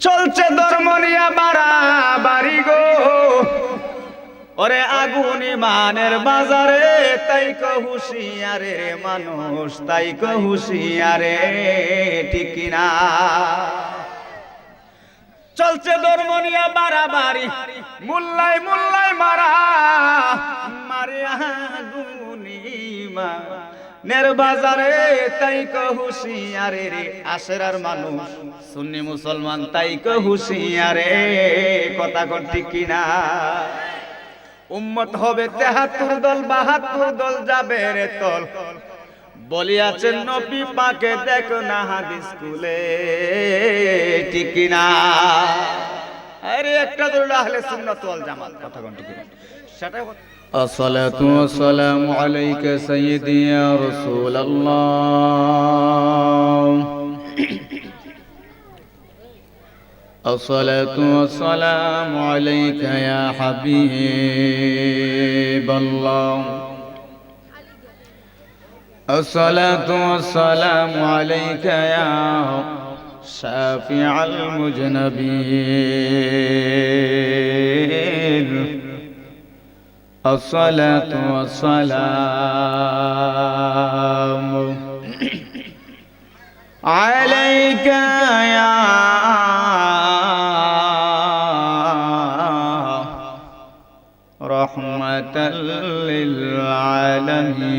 চলছে ধর্ম নিয়া বাড়াবাড়ি গো, ওরে আগুন ইমানের বাজারে, তাই কো হুঁশিয়ারে রে মানুষ, তাই কো হুঁশিয়ারে, ঠিক কিনা? চলছে ধর্ম নিয়া বাড়াবাড়ি, মুল্লাই মুল্লাই মারা মারে আগুন ইমানের বাজারে, তাই কো হুঁশিয়ারে রে আশেরার মানুষ সুন্নি মুসলমান, তাই কো হুঁশিয়ারে, কথা কোন ঠিক কিনা? উম্মত হবে ৭৩ দল ৭২ দল যাবে রে তল, বলিয়াছেন নবী পাকে, দেখো না হাদিস খুলে, ঠিক কিনা? আরে একটা দল আহলে সুন্নাত ওয়াল জামাত, কথা কোন ঠিক কিনা? সেটাই الصلاة والسلام عليك سيدي يا رسول الله، الصلاة والسلام عليك يا حبيب الله، الصلاة والسلام عليك يا شافع المذنبين، الصلاة والسلام عليك يا رحمة للعالمين،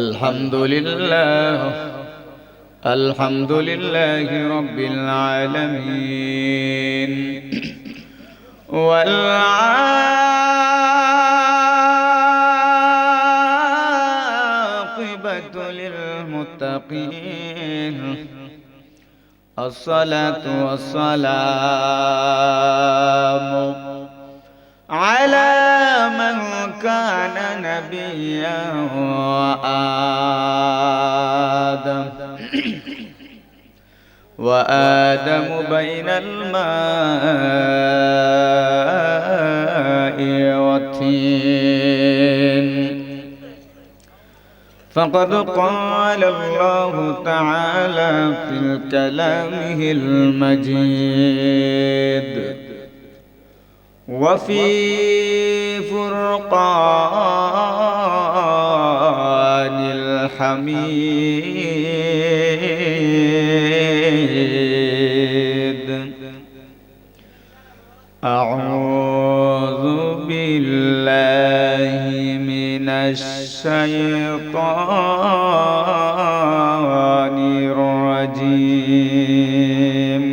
الحمد لله الحمد لله رب العالمين، والعاقبة للمتقين، الصلاة والسلام على من كان نبيا وآدم بين الماء والطين، فقد قال الله تعالى في كلامه المجيد وفي فرقان الحميد، أعوذ بالله من الشيطان الرجيم،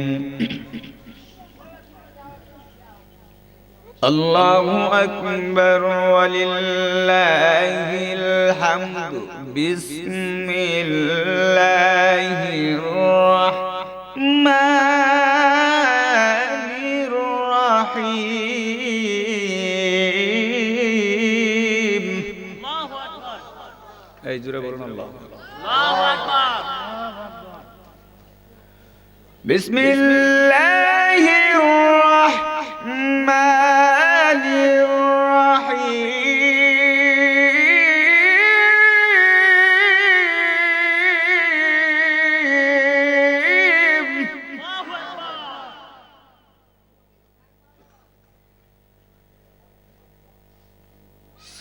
الله أكبر ولله الحمد، بسم الله الرحمن الرحيم، الله أكبر، أي جرى بولنا الله أكبر، بسم الله الرحمن الرحيم،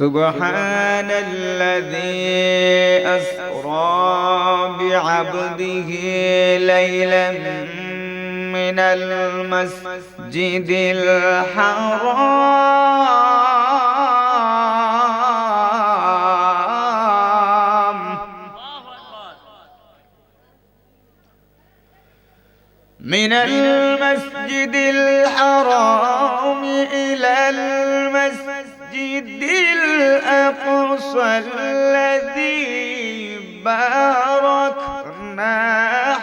سبحان الذي أسرى بعبده ليلا من المسجد الحرام إلى المسجد الأقصى الذي باركنا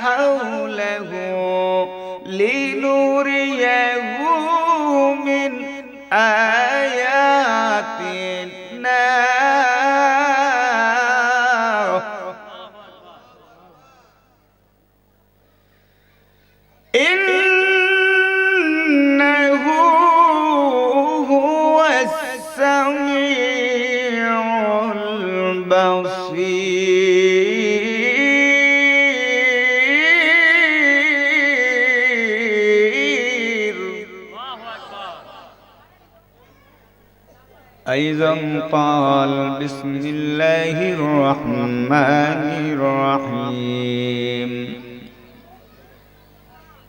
حوله لنريه من آياتنا، إنه هو السميع البصير، فإذا قال بسم الله الرحمن الرحيم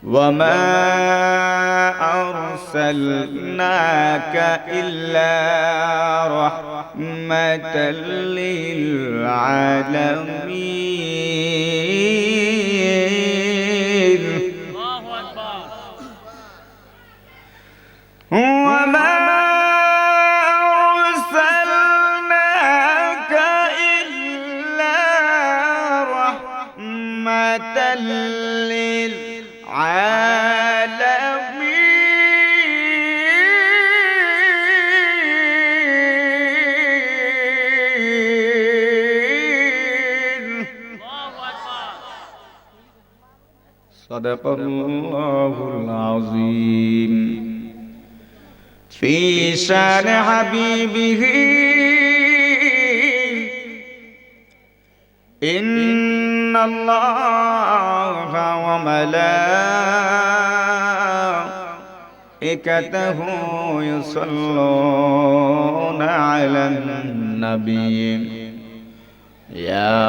وما أرسلناك إلا رحمة للعالمين وما أرسلناك إلا رحمة للعالمين صدق الله العظيم في شان حبيبه إن الله وملائكته يصلون على النبي يا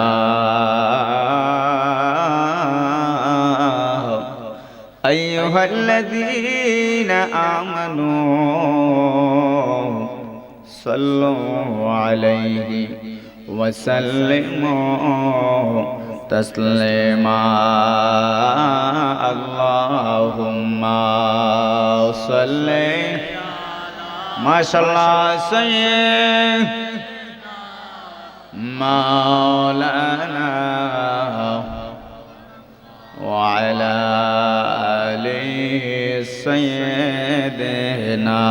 أيها الذين آمنوا صلوا عليه وسلموا تسليما اللهم صل ما شاء الله سيد مولانا وعلى آل سيدنا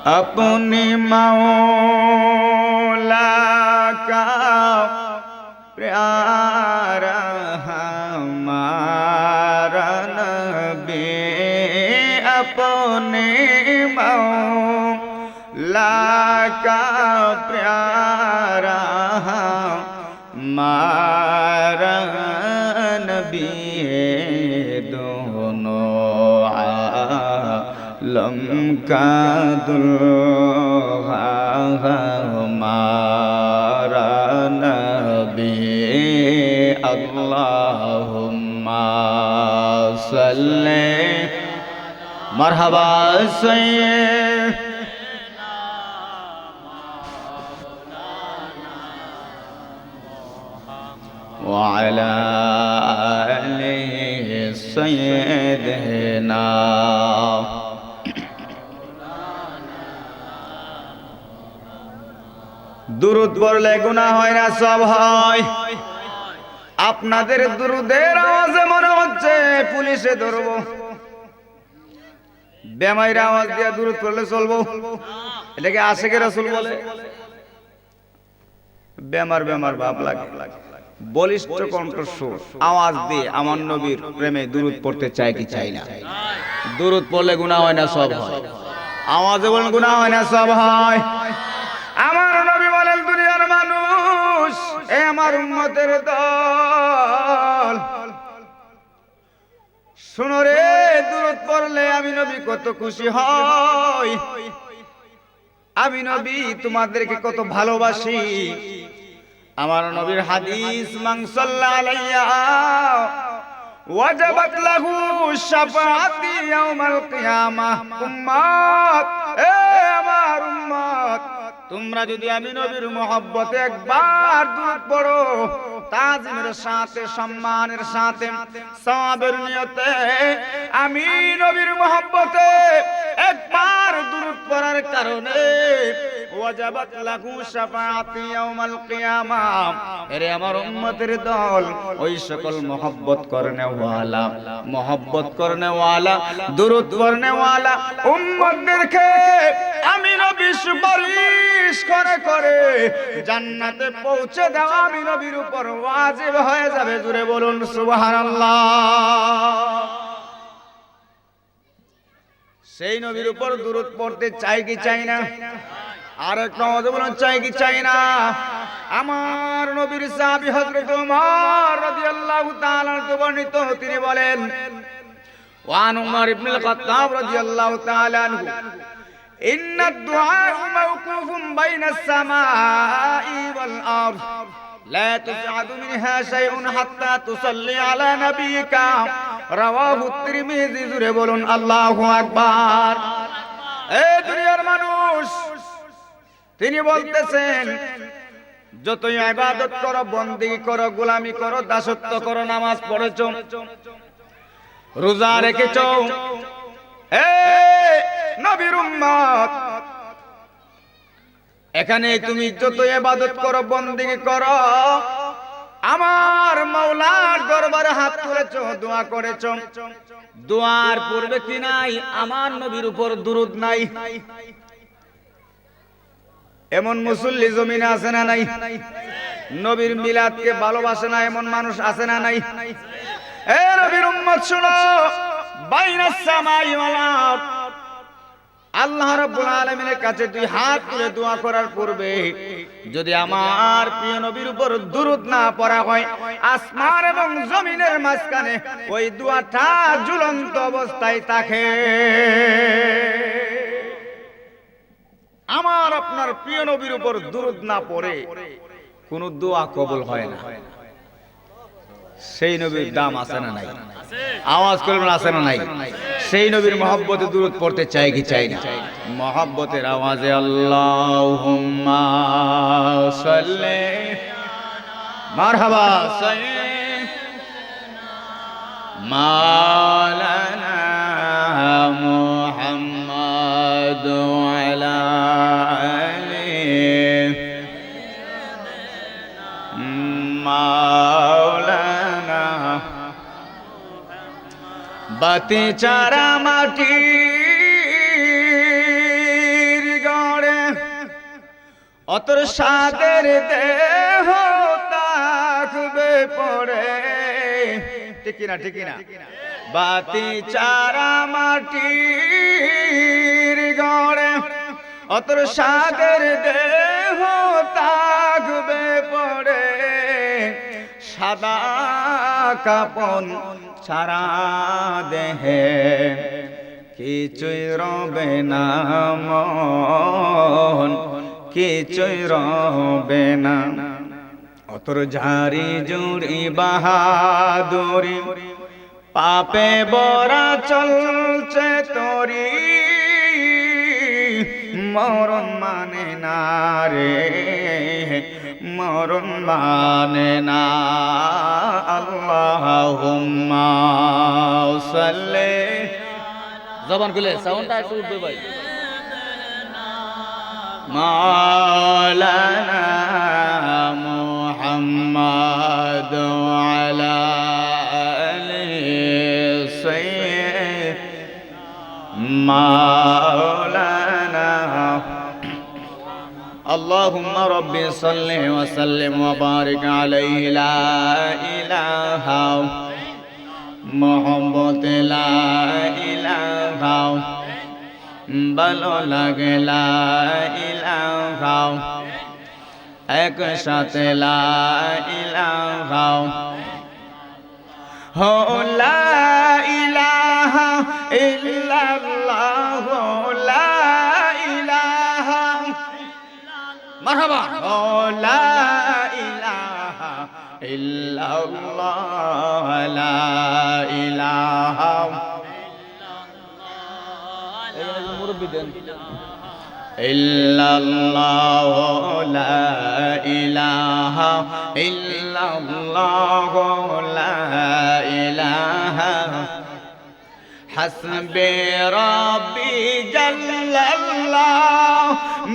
अपनी मौला का प्यारा हमारा नबी अपनी मौला का प्यारा हमारा नबी दोनों लमका दुल्हा हमारा नबी अल्लाहुम्मा सल्ले मरहबा सैयदना व अला आलि सैयदना दुरूद पढ़ले गुनाह হয় না সব হয় আপনাদের দুরুদের আওয়াজে মনে হচ্ছে পুলিশে ধরবো বেমাইর আওয়াজ দিয়ে দুরুদ পড়লে চলবো এটাকে আশিকে রাসূল বলে বেমার বেমার ভাব লাগে বলিষ্ঠ কণ্ঠস্বর আওয়াজ দিয়ে আমার নবীর প্রেমে দুরুদ পড়তে চায় কি চাই না দুরুদ পড়লে গুনাহ হয় না সব হয় আওয়াজে বলেন গুনাহ হয় না সব হয় আমার নবী বলেন দুনিয়ার মানুষ এ আমার উম্মতের দল শুনো রে দুরূদ পড়লে আমি নবী কত খুশি হই আমি নবী তোমাদেরকে কত ভালোবাসি আমার নবীর হাদিস মান সাল্লাল্লাহু আলাইহি ওয়াজাবাত লাহু শাফাআতি ইয়াউমাল কিয়ামাহ উম্মত এ আমার উম্মত তোমরা যদি আমি নবীর মহব্বতে একবার দুরূদ পড়ো তাজিমের সাথে সম্মানের সাথে সওয়াবের নিয়তে আমি নবীর মহব্বতে একবার দুরূদ পড়ার কারণে ওয়াজাবাত লাহু শাফাআতি ইয়াউমাল কিয়ামাহ এরে আমার উম্মতের দল ওই সকল মহব্বত করনে ওয়ালা দুরূদ পড়নে ওয়ালা উম্মতদেরকে আমি নবী সুপারিশ করে করে জান্নাতে পৌঁছে দেওয়া আমি নবীর উপর ওয়াজিব হয়ে যাবে জোরে বলুন সুবহানাল্লাহ সেই নবীর উপর দুরূদ পড়তে চাই কি চাই না আর একটা বলুন চাই কি চাই না আমার নবীর সাহাবী হযরত ওমর রাদিয়াল্লাহু তাআলা বর্ণিত তিনি বলেন وعن عمر بن الخطاب رضي الله تعالى عنه إن الدعاء موقوف بين السماء والأرض لا تسعد منها شيء حتى تصلي على نبيك رواه الترمذي জুড়ে বলুন আল্লাহু আকবার। এই দুনিয়ার মানুষ, তিনি বলতেছেন যতই ইবাদত করো, বন্দেগী করো, গোলামি করো, দাসত্ব করো, নামাজ পড়েছো, রোজা রেখেছো, নবীর উম্মত, এখানে তুমি যত ইবাদত করো, বন্দেগী করো, আমার মাওলার দরবারে হাত তুলেছো, দোয়া করেছো, দোয়ার পূর্বে কি নাই? আমার নবীর উপর দুরূদ নাই। এমন মুসল্লি জমিনে আছে না নাই? নবীর মিলাদকে ভালোবাসে না এমন মানুষ আছে না নাই? এ নবীর উম্মত শুনো, বাইনাস সামাই ওয়াল আরদ, আল্লাহ রাব্বুল আলামিনের কাছে দুই হাত তুলে দোয়া করার পূর্বে যদি আমার প্রিয় নবীর উপর দুরূদ না পড়া হয়, আসমান এবং জমিনের মাঝখানে ওই দোয়াটা ঝুলন্ত অবস্থায় থাকে। আমার আপনার প্রিয় নবীর উপর দুরূদ না পড়ে কোন দোয়া কবুল হয় না। সেই নবীর দাম আছে না নাই? আওয়াজ করবেন, আছে না নাই? সেই নবীর মহব্বতে দুরূদ পড়তে চাই কি চাই না? মহব্বতের আওয়াজে আল্লাহুম্মা সাল্লি মারহাবা মাওলানা মুহাম্মাদ আলা মাওলানা বাতি চারা মাটির গড়ে অতর সাদের দেহ থাকবে পড়ে, ঠিক না ঠিক না? বাতি চারা মাটির গড়ে অতর সাদের দেহ থাকবে পড়ে, সাদা কাপন ছাড়া দেহে কিছুই রবে না মন, কিছুই রবে না। অতর ঝাড়ি জুড়ি বাহাদুরি পাপে বরা চলছে তরি, মরণ মানে না রে, মরণ মানে না। আল্লাহুম্মা সাল্লি, জবান খুলে সাউন্ডটা একটু উঠবে ভাই, মাওলানা মুহাম্মাদ আলা আলি সাইয়্যিদ মাওলানা। اللهم ربي صل وسلم وبارك عليه لا إله محبت لا إله ভালো লাগে লা ইলাহা, একসাথে লা ইলাহা, হো লা ইলাহা ইল্লাল্লাহ, লা ইলাহা মারহাবা, ও লা ইলাহা ইল্লাল্লাহ, লা ইলাহা ইল্লাল্লাহ, লা ইলাহা ইল্লাল্লাহ, লা ইলাহা হাসবি রাব্বি জাল্লাল্লাহ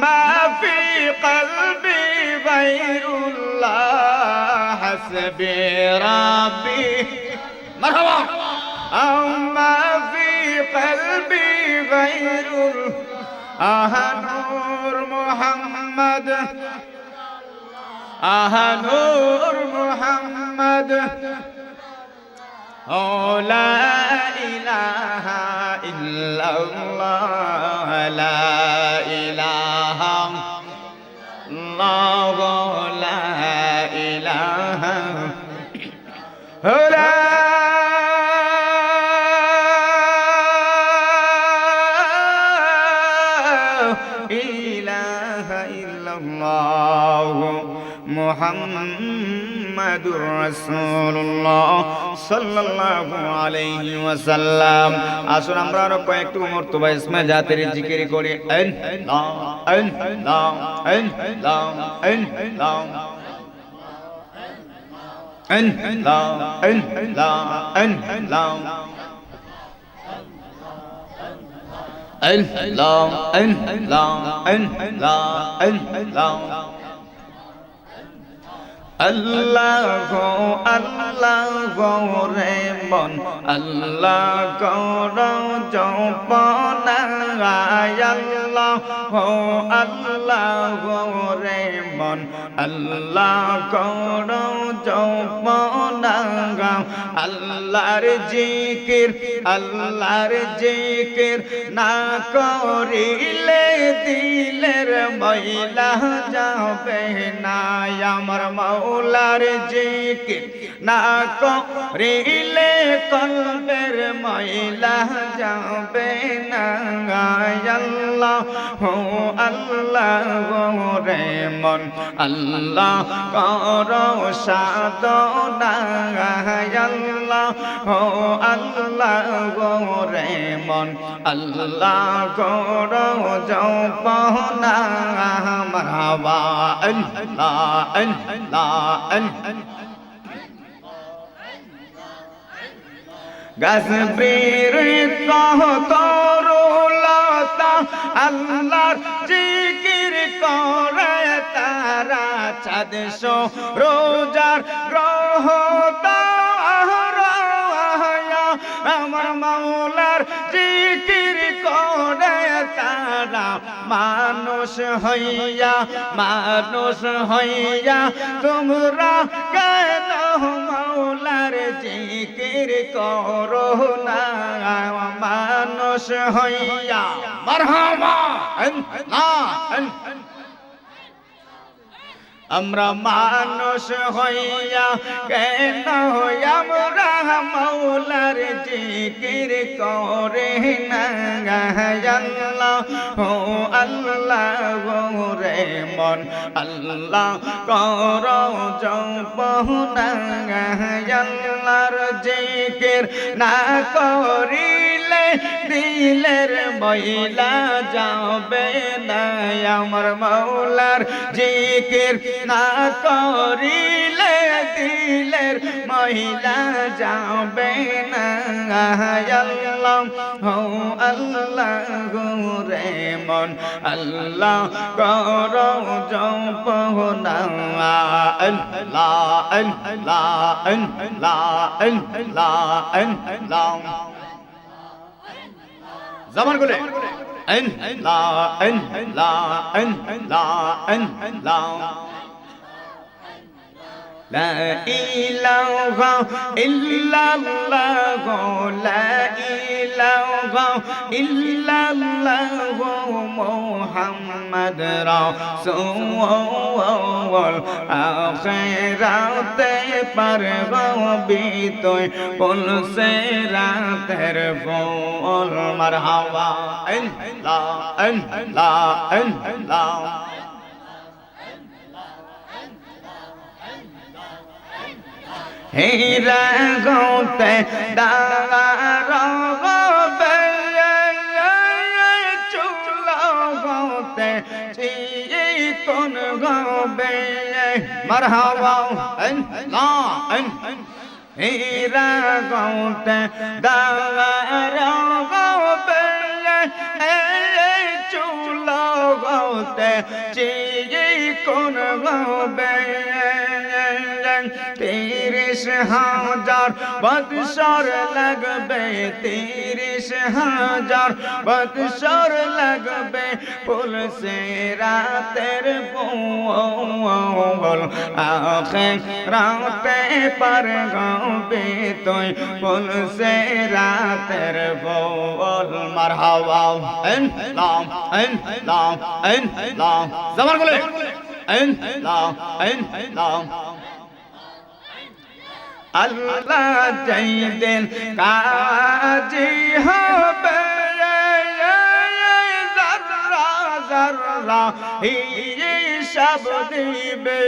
মা ফি কলবি গায়রুল্লাহ, হাসবি রাব্বি মারহাবা আম্মা ফি কলবি গায়রুল আহানুর মুহাম্মদ, আহানুর মুহাম্মদ, ও লা ইলাহা ইল্লাল্লাহ, লা ইলাহা ইল্লাল্লাহ, লা ইলাহা মুহাম্মাদুর রাসূলুল্লাহ সাল্লাল্লাহু আলাইহি ওয়াসাল্লাম। আসুন আমরা আরো কয়েকটু মর্তবা ইসমে জাতের জিকির করি। আল্লাহ আল্লাহ আল্লাহ আল্লাহ আল্লাহ রে মন আল্লাহ গৌর জপনা আল্লাহ রে মন আল্লাহ গৌর জপনা আল্লাহর জিকির না করিলে দিলের ময়লা যাবে না। আমার মাওলার জিকির না করিলে কলবের ময়লা যাবে না। আল্লাহ রে মন আল্লাহ কর সাধনা আল্লাহ রে মন আল্লাহ কর জপনা মারহাবা গাছ বৃক্ষ তরুলতা আল্লাহর জিকির করে তারা। চাঁদ রোজার গ্রহ তারা আমার মাওলার জিকির করে তারা। মানুষ হইয়া তোমরা কেন মাওলার জিকির করো না। মানুষ হইয়া মারহাবা আমরা মানুষ হইয়া কেন আমরা মাওলার জিকির করে না। আল্লাহ রে মন আল্লাহ কর জপনা আল্লাহর জিকির না করিলে দিলের ময়লা যাবে না। আমার মাওলার জিকির না করিলে দিলের ময়লা যাবে না। আল্লাহ রে মন আল্লাহ কর জপনা আল্লাহ জবান খুলে লা ইলাহা ইল্লাল্লাহ লা ইলাহা ইল্লাল্লাহ মুহাম্মদ রাসূল আখিরাতে পারবি তুই পুলসে রাতের ফুল মারহাবা আল্লাহ হীরা গোতে দাঁড় গোবে চুলা গোতে চিকন গোবে মারহাবা হীরা গোতে দাঁড় গোবে চুলা গোতে চিকন গোবে 30,000 বৎসর লাগবে 30,000 বৎসর লাগবে পুলসে রাতের ফুল আখিরাতে পার গবে তুই পুলসে রাতের ফুল মারহাবা আল্লাহ জবান বলে আল্লাহ আল্লাহ চাইতেন কাজী হবে জাররা জাররা হিসাব দিবে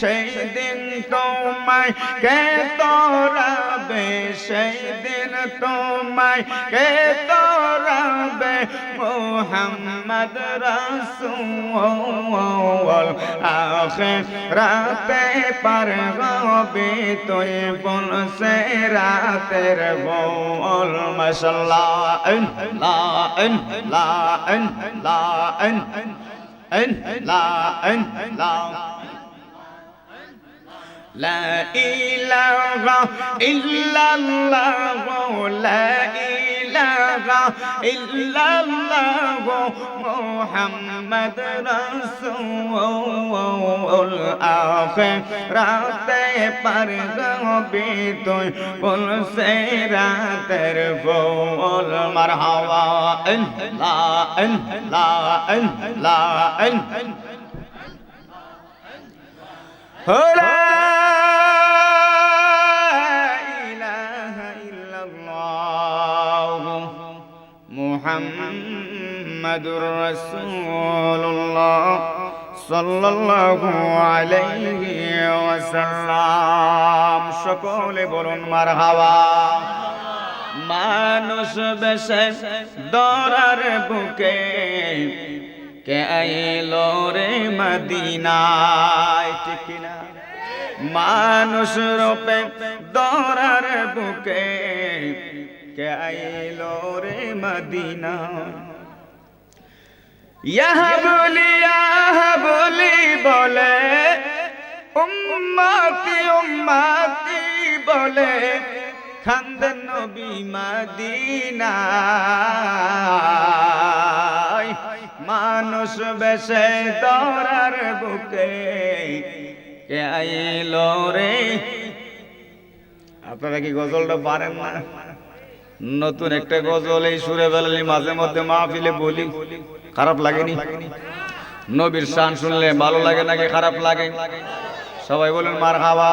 সেই দিন তোমায় কে তোরাবে সেই দিন তোমায় কে তোরাবে মুহাম্মদ রাসূল আখিরাতে পার হবে তুই বলছে রাতের বল মাশাআল্লাহ লা লা লা লা لا إله إلا الله لا إله إلا الله محمد رسول آخرতে পার হবে তুই বলছে রাতের বল মারহাবা লা লা লা লা মুহাম্মাদুর রাসূলুল্লাহ সাল্লাল্লাহু আলাইহি ওয়াসাল্লাম সকলে বলুন মারহাবা মানুষ বেশে দরার বুকে কে আইলো রে মদিনায় ঠিক না মানুষ রূপে দরার বুকে কে আইলো রে মদিনা ইয়া বলি বলে উম্মতি উম্মতি বলে খান্দন নবী মদিনায় মানুষ বেশে দরার বুকে কে আইলো রে আপনারা কি গজলটা পারেন না নতুন একটা গজল এই সুরে বেলালি মাঝে মধ্যে মাহফিলে বলি খারাপ লাগেনি নবীর শান শুনলে ভালো লাগে নাকি খারাপ লাগে সবাই বলেন মারহাবা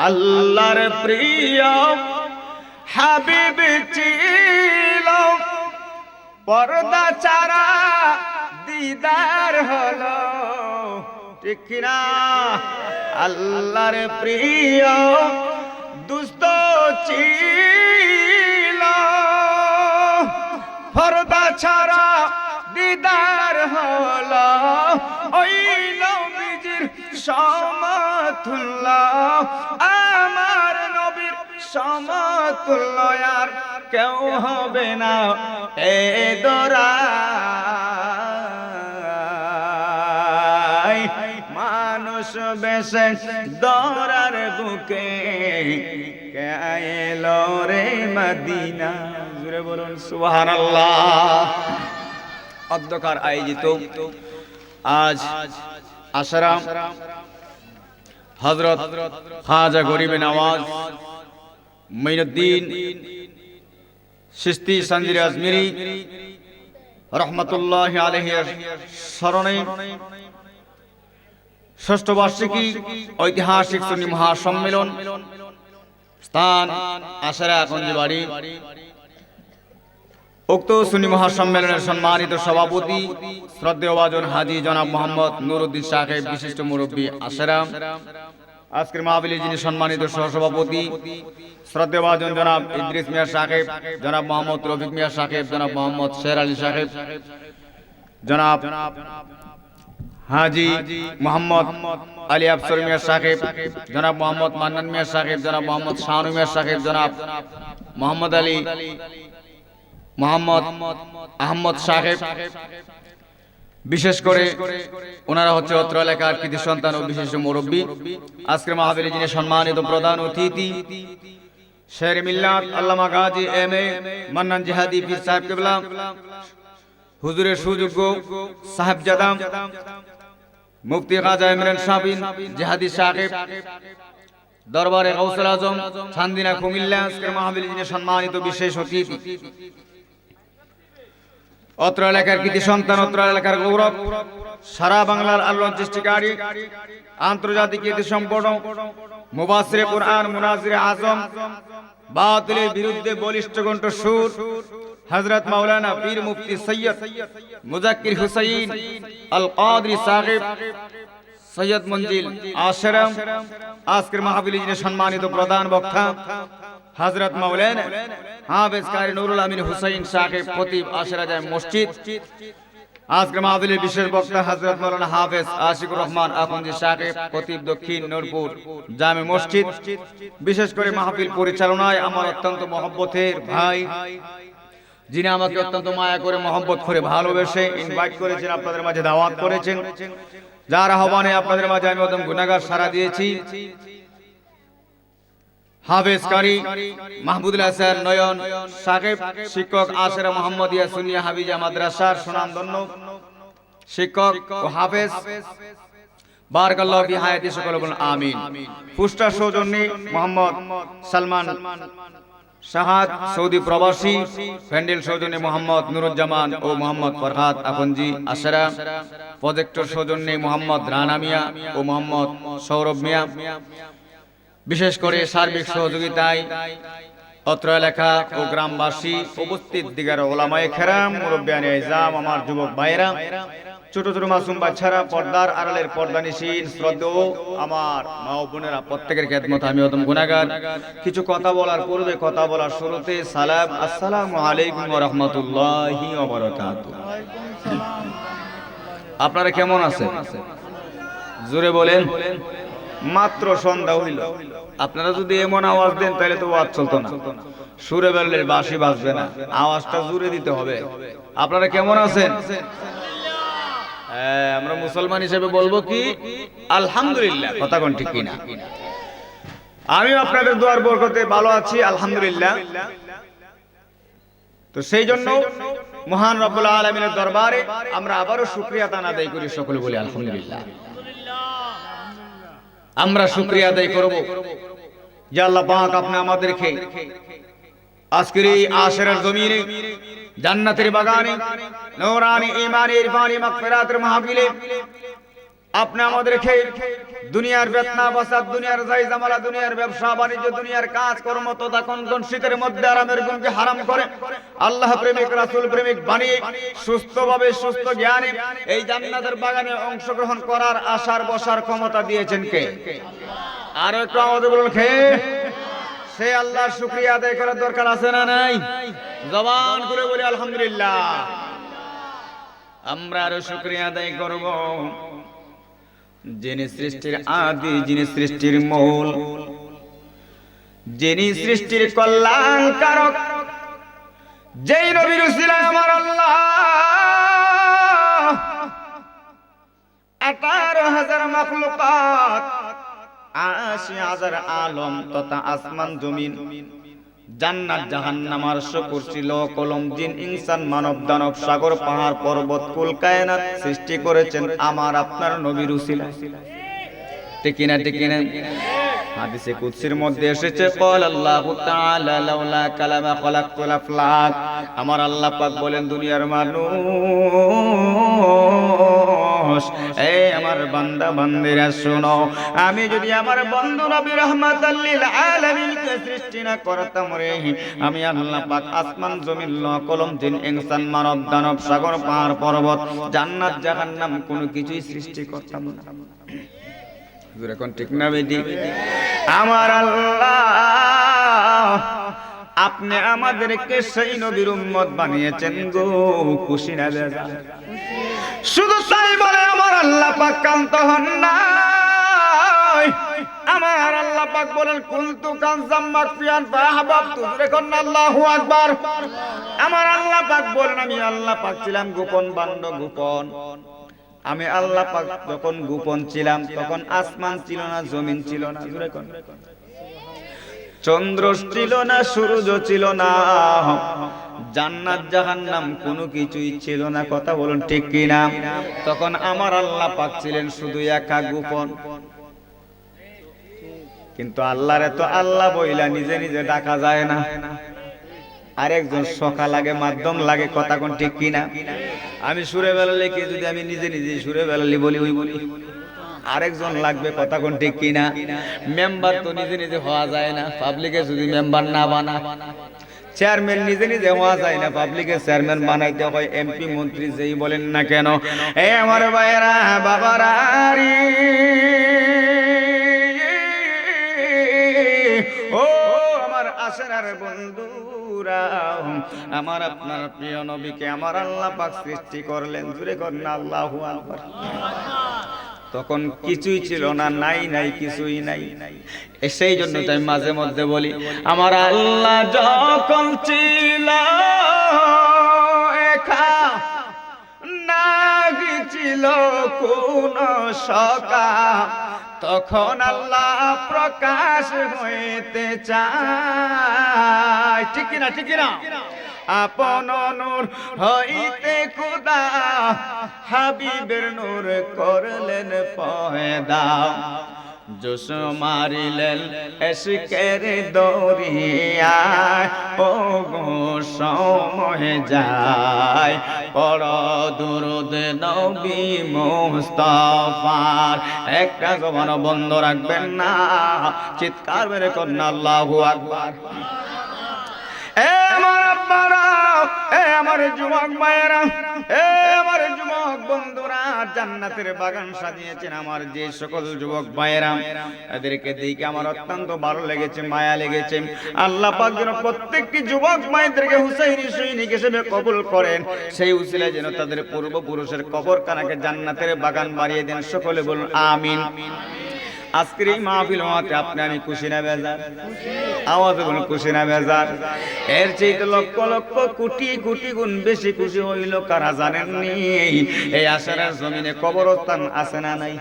আল্লাহর প্রিয় হাবিব ছিল পর্দা ছাড়া দিদার হলো ঠিক না আল্লাহর প্রিয় দুস্ত ছিল পর্দা ছাড়া দিদার হলো ওই নবীজির সমতুল্য আমার নবীর সমতুল্য আর কেউ হবে না এ দরাই মানুষ বেশে দরার বুকে কে আইলো রে মদিনা জোরে বলুন সুবহানাল্লাহ অধ্যকার আয়োজিত আজ আশরা হযরত খাজা গরিবে নওয়াজ মঈনুদ্দিন চিশতি সঞ্জির আজমিরি রহমাতুল্লাহি আলাইহির স্মরণে ষষ্ঠ বার্ষিকী ঐতিহাসিক সুন্নি মহাসম্মেলন স্থান আশরা কঞ্জিবাড়ি উক্ত সুন্নি মহাসম্মেলনের সম্মানিত সভাপতি শ্রদ্ধেয় ভাজন হাজী জনাব মোহাম্মদ নুরউদ্দিন সাহেব বিশিষ্ট মুরব্বী আশরা আজকের মাহফিলে যিনি সম্মানিত সহসভাপতি শ্রদ্ধেয় ভাজন জনাব ইদ্রিস মিয়া সাহেব জনাব মোহাম্মদ রফিক মিয়া সাহেব জনাব মোহাম্মদ শের আলী সাহেব জনাব হাজী মোহাম্মদ আলী আফসর মিয়া সাহেব জনাব মোহাম্মদ মান্নান মিয়া সাহেব জনাব মোহাম্মদ শাহানু মিয়া সাহেব জনাব মোহাম্মদ আলী মোহাম্মদ আহমদ সাহেব বিশেষ করে ওনারা হচ্ছে অত্র এলাকার কৃতি সন্তান ও বিশেষ মুরব্বী আজকের মাহফিলে যিনি সম্মানিত প্রধান অতিথি শের মিল্লাত আল্লামা গাজী এম এ মান্নান জিহাদি পীর সাহেব কিবলা হুজুরের সুযোগ্য সাহেবজাদা মুফতি খাজা ইমরান শাবিন জিহাদি সাহেব দরবারে গৌসুল আজম চান্দিনা কুমিল্লা আজকের মাহফিলে যিনি সম্মানিত বিশেষ অতিথি অত্র এলাকার কৃতি সন্তান অত্র এলাকার গৌরব সারা বাংলার আলোড়ন সৃষ্টিকারী আন্তর্জাতিক কৃতি সম্পন্ন মুবাসসিরে কুরআন মুনাজিরে আজম বাতিলের বিরুদ্ধে বলিষ্ঠ কণ্ঠ সুর हजरत मौलाना पीर मुफ्ती सैयद मुजक्किर हुसैन अल कादरी साहिब सैयद मंजिल आश्रम आजকের মাহফিলে যিনি সম্মানিত প্রধান বক্তা হযরত মাওলানা হাফেজ কারি নুরুল আমিন হুসাইন সাহেব খতিব আশরাজায় মসজিদ। আজকের মাহফিলের বিশেষ বক্তা হযরত মাওলানা হাফেজ আশিকুর রহমান আখন্দি সাহেব খতিব দক্ষিণ নূরপুর জামে মসজিদ। বিশেষ করে মাহফিল পরিচালনায় আমার অত্যন্ত মহব্বতের ভাই, যিনি আমাকে অত্যন্ত মায়া করে মহব্বত করে ভালোবেসে ইনভাইট করেছেন, আপনাদের মাঝে দাওয়াত করেছেন, যার আহ্বানে আপনাদের মাঝে আমি অদম গুনাহগার সাড়া দিয়েছি। হাফেজ কারি মাহমুদুল হাসান নয়ন সাহেব, শিক্ষক আশরা মোহাম্মদিয়া সুনিয়া হাফিজা মাদ্রাসার সুনামধন্য শিক্ষক ও হাফেজ, বারাকাল্লাহু ফি হায়াতি, সকলে বলুন আমিন। পুস্টার সৌজন্যে মোহাম্মদ সালমান শাহাদ সৌদি প্রবাসী, প্যান্ডেল সৌজন্যে মোহাম্মদ নুরুজ্জামান ও মোহাম্মদ ফরহাদ আফনজি আশরা, প্রজেক্টর সৌজন্যে মোহাম্মদ রানা মিয়া ও মোহাম্মদ সৌরভ মিয়া। বিশেষ করে সার্বিক সহযোগিতায় অত্র এলাকা ও গ্রামবাসী, উপস্থিত দিগার ওলামায়ে কেরাম, মুরব্বিয়ানে ইজাম, আমার যুবক ভাইরা, ছোট ছোট মাসুম বাচ্চারা, পর্দার আড়ালের পর্দানিশীন শ্রদ্ধেয় আমার মা ও বোনেরা, প্রত্যেকের খেদমত আমি অদম গুনাহগার। কিছু কথা বলার পূর্বে, কথা বলার শুরুতে সালাম, আসসালামু আলাইকুম ওয়া রাহমাতুল্লাহি ওয়া বারাকাতুহু। আপনারা কেমন আছেন? জোরে বলেন। মাত্র সন্ধ্যা হইল, আপনারা যদি এমন আওয়াজ দেন তাহলে তো ওয়াজ চলতো না, সুরে বেলের বাঁশি বাজবে না, আওয়াজটা জোরে দিতে হবে। আপনারা কেমন আছেন? আমরা মুসলমান হিসেবে বলবো কি আলহামদুলিল্লাহ, কথা কোন ঠিক কিনা? আমি আপনাদের দোয়ার বরকতে ভালো আছি আলহামদুলিল্লাহ। তো সেই জন্য মহান রব্বুল আলামিনের দরবারে আমরা আবারও শুকরিয়া আদায় করি, সকলে বলি আলহামদুলিল্লাহ। আমরা শুকরিয়া আদায় করব যে আল্লাহ পাক আপনি আমাদেরকে আজকের এই আশরার জমিনে, জান্নাতের বাগানে, নূরানি ঈমানি ইরফানি মাগফিরাতের মাহফিলে আপনি আমাদেরকে দুনিয়ার বেতনা বাসাত, দুনিয়ার জায়জামালা, দুনিয়ার ব্যবসা বাণিজ্য, দুনিয়ার কাজ কর্ম তথা কনকন শীতের মধ্যে আরামের গুণকে হারাম করে আল্লাহ প্রেমিক, রাসূল প্রেমিক বানিয়ে সুস্থভাবে, সুস্থ জ্ঞানে এই জান্নাতের বাগানে অংশগ্রহণ করার আশার বসার ক্ষমতা দিয়েছেন কে? আর একটু আমাদের বলুন কে? সেই আল্লাহর শুকরিয়া আদায় করার দরকার আছে না নাই? জবান করে বলি আলহামদুলিল্লাহ। আমরা আরো শুকরিয়া আদায় করব যিনি সৃষ্টির আদি, যিনি সৃষ্টির মূল, যিনি সৃষ্টির কল্যাণ কারক, যেই নবীর উসিলায় আমার আল্লাহ 18,000 মাখলুকাত, 80,000 আলম তথা আসমান জমিন, জান্নাত জাহান্নাম, আরশ, কুরসি, লৌহ কলম, জিন ইনসান, মানব দানব, সাগর পাহাড় পর্বত, কুল কায়নাত সৃষ্টি করেছেন আমার আপনার নবীর উসিলায়। ঠিক কিনা? ঠিক কিনা? হাদিসে কুদসির মধ্যে এসেছে ক্বাল আল্লাহু তাআলা লাউলা কালামা খালাকতুল আফলাক, আমার আল্লাহ পাক বলেন দুনিয়ার মানুষ, এই আমার বান্দা বান্দিরা শোনো, আমি যদি আমার বন্ধু নবী রাহমাতাল লিল আলামিনকে সৃষ্টি না করতাম রে, আমি আল্লাহ পাক আসমান জমিন, লৌহ কলম, জিন ইনসান, মানব দানব, সাগর পাহাড় পর্বত, জান্নাত জাহান্নাম কোনো কিছুই সৃষ্টি করতাম না। এখন ঠিক না বেটি? আমার আল্লাহ আপনি আমাদেরকে সেই নবীর উম্মত বানিয়েছেন গো, খুশি না বেজার? শুধু তাই বলে আমার আল্লাহ পাক কান্ত হন না, আমার আল্লাহ পাক বলেন কুনতু কানজাম মাকফিয়ান ফাহাবাবতু, এখন আল্লাহু আকবার। আমার আল্লাহ পাক বলেন আমি আল্লাহ পাক ছিলাম গোপন বান্ড, গোপন। আমি আল্লাহ পাক যখন গোপন ছিলাম তখন আসমান ছিল না, জমিন ছিল না, চন্দ্র ছিল না, সূর্য ছিল না, জান্নাত জাহান্নাম কোনো কিছুই ছিল না, কথা বলুন ঠিক কিনা? তখন আমার আল্লাহ পাক ছিলেন শুধু একা, গোপন। কিন্তু আল্লাহরে তো আল্লাহ বইলা নিজে নিজে ডাকা যায় না, আরেকজন সখা লাগে, মাধ্যম লাগে, কথা কোন ঠিক কিনা? আমি সুরে বেলালে কি যদি আমি নিজে নিজে সুরে বেলালি বলি, ওই বলি, আরেকজন লাগবে, কথা কোন ঠিক কিনা? মেম্বার তো নিজে নিজে হওয়া যায় না, পাবলিকে যদি মেম্বার না বানা, চেয়ারম্যান নিজে নিজে হওয়া যায় না, পাবলিকের চেয়ারম্যান বানাইতে হয় এমপি মন্ত্রী যেই বলেন না কেন। এ আমার ভাইয়েরা বাবারা রে, ও আমার আশরার বন্ধুরা, আমার আপনার প্রিয় নবীকে আমার আল্লাহ পাক সৃষ্টি করলেন, জুড়ে করেন আল্লাহু আকবার। তখন কিছুই ছিল না, নাই নাই কিছুই নাই। সেই জন্য তাই মাঝে মধ্যে বলি, আমার আল্লাহ যখন ছিল একা, না ছিল কোন সকা, তখন আল্লাহ প্রকাশ হইতে চায়। ঠিক কিনা, ঠিক কিনা? আপন নূর হইতে খোদা হাবিবের নূর করলেন পয়দা, জোশ মারিলেন এশকের দরিয়ায়, ও গো সময় যায় পড় দুরূদ নবী মুস্তাফার। একটা জবান বন্ধ রাখবেন না, চিৎকার বের করুন আল্লাহু আকবার। আমার যুবক ভাইয়েরা, আমার যুবক বন্ধুরা, জান্নাতের বাগান সাজিয়েছেন আমার যে সকল যুবক ভাইয়েরা, এদেরকে দেখে আমার অত্যন্ত ভালো লেগেছে, মায়া লেগেছে। আল্লাহ পাক যেন প্রত্যেকটি যুবক মায়েদেরকে হুসাইনি সৈনিক হিসেবে কবুল করেন, সেই উসিলায় যেন তাদের পূর্বপুরুষের কবরখানাকে জান্নাতের বাগান বানিয়ে দেন। সকলে বলুন আমিন। আজকের এই মাহফিল হওয়াতে আপনি আমি খুশি না বেজার? আওয়াজে বলুন খুশি না বেজার? এর চেয়ে লক্ষ লক্ষ কোটি কোটি গুণ বেশি খুশি হইল কারা জানেননি? এই আশরার জমিনে কবরস্থান আছে না নাই?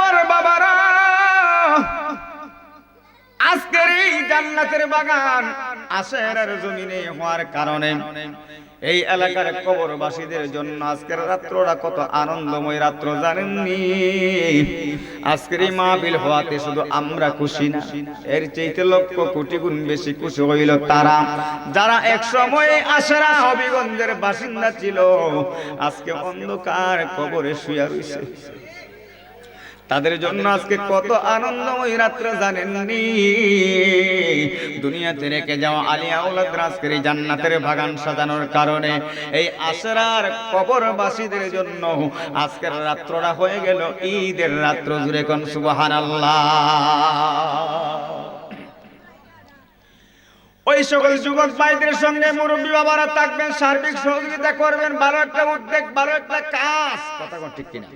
ওর বাবারা, আজকের এই জান্নাতের বাগান আশরার জমিনে হওয়ার কারণে এই এলাকার কবরবাসীদের জন্য আজকের রাত্রটা কত আনন্দময় রাত্র জানেননি? আজকের এই মাহফিল হওয়াতে শুধু আমরা খুশি না, এর চাইতে লক্ষ কোটি গুণ বেশি খুশি হইল তারা যারা এক সময় আশরা হবিগঞ্জের বাসিন্দা ছিল, আজকে অন্ধকার কবরে শুয়ে রয়েছে। তাদের জন্য আজকে কত আনন্দময় রাত্র জানেননি? দুনিয়াতে রেখে যাওয়া আলিয়া আওলাদ আজকের এই জান্নাতের বাগান সাজানোর কারণে এই আশরার কবরবাসীদের জন্য আজকের রাত্রটা হয়ে গেল ঈদের রাত্র। জুড়ে কোন সুবহানাল্লাহ। ওই সকল যুবক ভাইদের সঙ্গে মুরব্বী বাবারা থাকবেন, সার্বিক সহযোগিতা করবেন, ভালো একটা উদ্যোগ, ভালো একটা কাজ। কথা কোন ঠিক কিনা?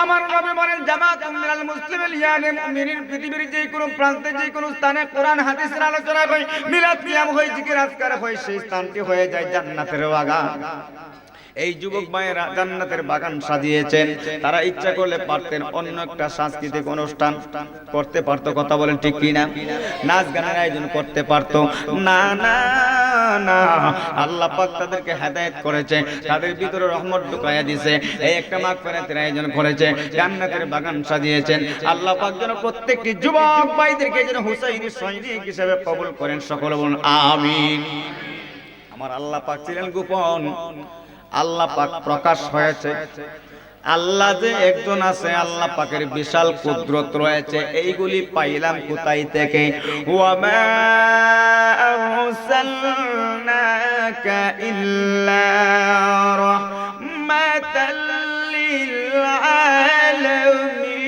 আমার নবী বলেন, জামাতুম মিনাল মুসলিমিন ইয়ানি মুমিনিন, পৃথিবীর যে কোনো প্রান্তে যে কোনো স্থানে কোরআন হাদিসের আলোচনা হয়, মিলাদ কিয়াম হয়, জিকির আজকার হয়, সেই স্থানটি হয়ে যায় জান্নাতের বাগান। এই যুবক ভাইয়েরা জান্নাতের বাগান সাজিয়েছেন, তারা ইচ্ছা করলে পারতেন অন্য একটা সাংস্কৃতিক অনুষ্ঠান করতে পারতো। কথা বলেন ঠিক কিনা? নাচ গানের আয়োজন করতে পারতো। না না না, আল্লাহ পাক তাদেরকে হেদায়েত করেছে, তাদের ভিতরে রহমত ঢুকাইয়া দিয়েছে, এই একটা মাগফিরাতের আয়োজন করেছে, জান্নাতের বাগান সাজিয়েছেন। আল্লাহ পাক যেন প্রত্যেকটি যুবক ভাইদেরকে যেন হুসাইনি সৈনিক হিসেবে কবুল করেন। সকলে বলুন আমিন। আমার আল্লাহ পাক ছিলেন গোপন, আল্লাহ পাক প্রকাশ হয়েছে। আল্লাহ যে একজন আছে, আল্লাহ পাকের বিশাল কুদরত রয়েছে। এইগুলি পাইলাম কোথায় থেকে? ওয়া মা আরসালনাকা ইল্লা রাহমাতাল লিল আলামিন।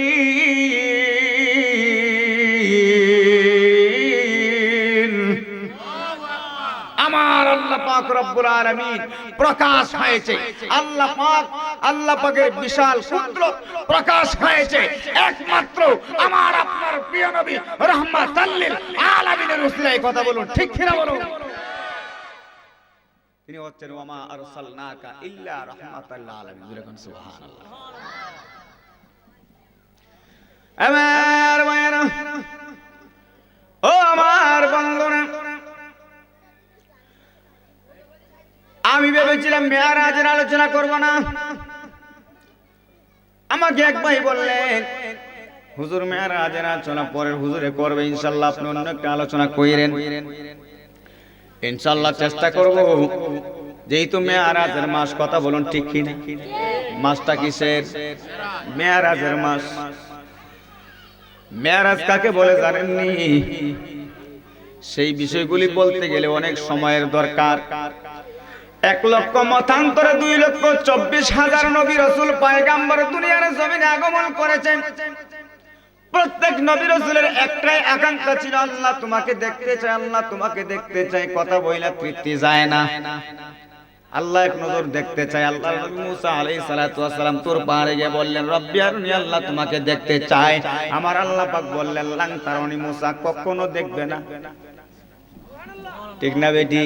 আমার আল্লাহ পাক রব্বুল আলামিন প্রকাশ হয়েছে। আল্লাহ পাকের বিশাল কুদরত প্রকাশ হয়েছে একমাত্র আমার আপনার প্রিয় নবী রাহমাতাল লিল আলামিনের উসিলায়। কথা বলুন ঠিক কিনা বলুন? তিনি হচ্ছেন ওয়া মা আরসালনাকা ইল্লা রাহমাতাল লিল আলামিন। বলুন সুবহানাল্লাহ। আমার মায়েরা, ও আমার বন্ধুরা, আমি ভেবেছিলাম মেরাজের আলোচনা করব না। আমাকে এক ভাই বললেন, হুজুর মেরাজের আলোচনা পরের হুজুরে করবে, ইনশাআল্লাহ আপনি অন্য একটা আলোচনা কইরেন। ইনশাআল্লাহ চেষ্টা করব। যেহেতু মেরাজের মাস, কথা বলুন ঠিক কি না? মাসটা কিসের? মেরাজের মাস। মেরাজ কাকে বলে জানেননি? সেই বিষয়গুলি বলতে গেলে অনেক সময়ের দরকার। 1,00,000 মতান্তরে 2,24,000 নবী রাসূল পয়গম্বর দুনিয়ার জমিনে আগমন করেছেন। প্রত্যেক নবী রাসূলের একটাই আকাঙ্ক্ষা ছিল, আল্লাহ তোমাকে দেখতে চাই, আল্লাহ তোমাকে দেখতে চাই। কথা বইলা তৃপ্তি যায় না, আল্লাহ এক নজর দেখতে চাই। আল্লাহ নবী মুসা আলাইহিস সালাতু ওয়াস সালাম তুর পাহাড়ে গিয়ে বললেন, রব্বি আরনি, আল্লাহ তোমাকে দেখতে চাই। আমার আল্লাহ পাক বললেন, লাং তারানি মুসা, কখনো দেখবে না। ঠিক না বেটি?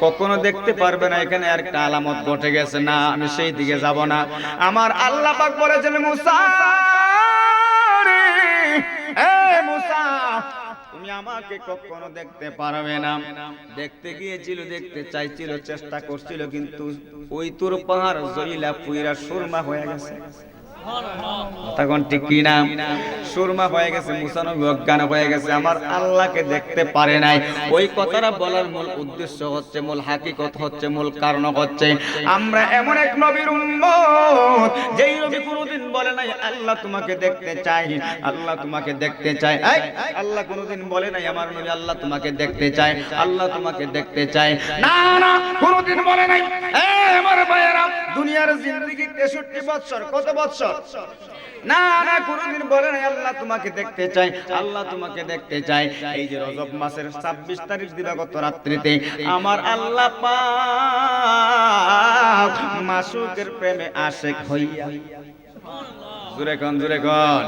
কখনো দেখতে পারবে না। এখানে একটা আলামত ঘটে গেছে, না আমি সেই দিকে যাব না। আমার আল্লাহ পাক বলেছেন, মুসা রে, এ মুসা, তুমি আমাকে কখনো দেখতে পারবে না। দেখতে গিয়েছিল, দেখতে চাইছিল, চেষ্টা করছিল, কিন্তু ওই তুর পাহাড় জইলা পুইরা সুরমা হয়ে গেছে। তখন ঠিক কি না? সুরমা হয়ে গেছে, মুসা নবী অজ্ঞান হয়ে গেছে, আমার আল্লাহকে দেখতে পারে নাই। ওই কথাটা বলার মূল উদ্দেশ্য হচ্ছে, মূল হাকিকত হচ্ছে, মূল কারণ হচ্ছে, আমরা এমন এক নবীর উম্মত যেই নবী কোনোদিন বলে নাই আল্লাহ তোমাকে দেখতে চাই, আল্লাহ তোমাকে দেখতে চাই। আল্লাহ কোনোদিন বলে নাই আমার নবী আল্লাহ তোমাকে দেখতে চাই, আল্লাহ তোমাকে দেখতে চাই। না না, কোনোদিন বলে নাই। আমার ভাইয়েরা, দুনিয়ার জিন্দেগি 63 বছর, কত বছর? না না, কোনদিন বলে নাই আল্লাহ তোমাকে দেখতে চাই, আল্লাহ তোমাকে দেখতে চাই। এই যে রজব মাসের 26 তারিখ দিবাগত রাত্রিতে আমার আল্লাহ পাক মাসুকের প্রেমে আশিক হইয়া, জোরে কোন, জোরে কোন,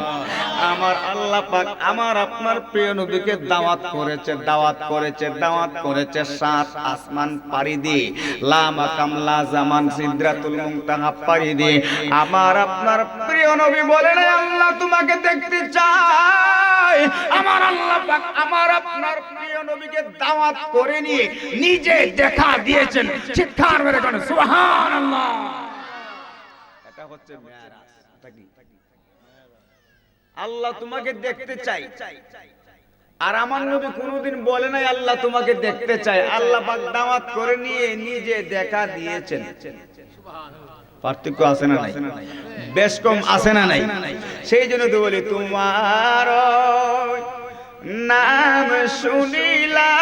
আমার আল্লাহ পাক আমার আপনার প্রিয় নবীকে দাওয়াত করেছে, দাওয়াত করেছে, দাওয়াত করেছে 7 আসমান পাড়ি দিয়ে, লা মাকাম লা জামান সিদরাতুল মুনতাহা পাড়ি দিয়ে। আমার আপনার প্রিয় নবী বলেন, আল্লাহ তোমাকে দেখতে চাই। আমার আল্লাহ পাক আমার আপনার প্রিয় নবীকে দাওয়াত করে নিয়ে নিজে দেখা দিয়েছেন। চিৎকার মেরে কোন সুবহানাল্লাহ। এটা হচ্ছে মেরাজ। এটা কি? আল্লাহ তোমাকে দেখতে চাই। আর আমার নবী কোনোদিন বলে নাই আল্লাহ তোমাকে দেখতে চাই, আল্লাহ পাক দাওয়াত করে নিয়ে নিজে দেখা দিয়েছেন। পার্থক্য আছে না নাই? বেশ কম আছে না নাই? সেই জন্য তো বলি, তোমার নাম শুনিলাম,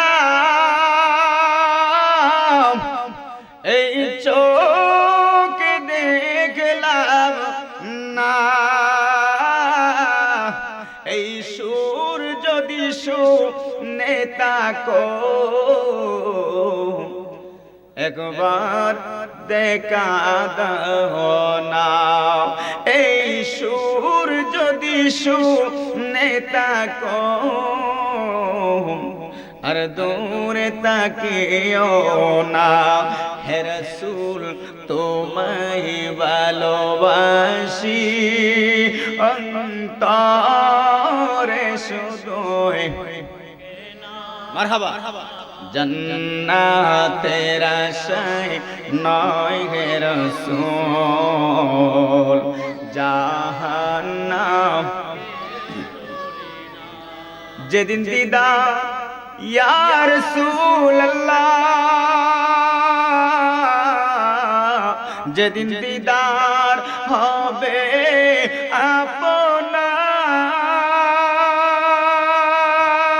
এই চোখে দেখলাম না, এই সুর যদি শুনে তাকো, একবার দেখা দাও না। এই সুর যদি শুনে তাকো, আর দূরে তাকিও না। হে রাসূল তোমায় ভালোবাসি, অন্তরে শুধু মারহাবা। জান্নাতের আশায় নয় হে রাসূল, জাহান্নাম যেদিন দিদার ইয়া রাসূলুল্লাহ, যেদিন দিদার হবে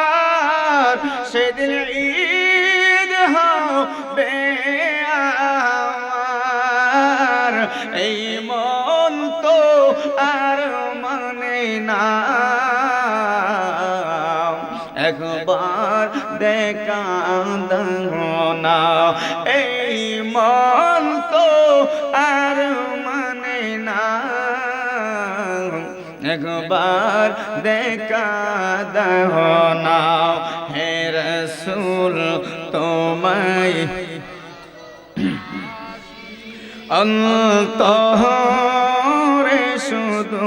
আপনার, সেদিন ঈদ হবে আমার। এই মন তো আর মানে না, একবার দেখা দাও না। এই মন তো আর মানে না, একবার দেখা দাও না। হে রাসূল তোমায় অন্তরে শুধু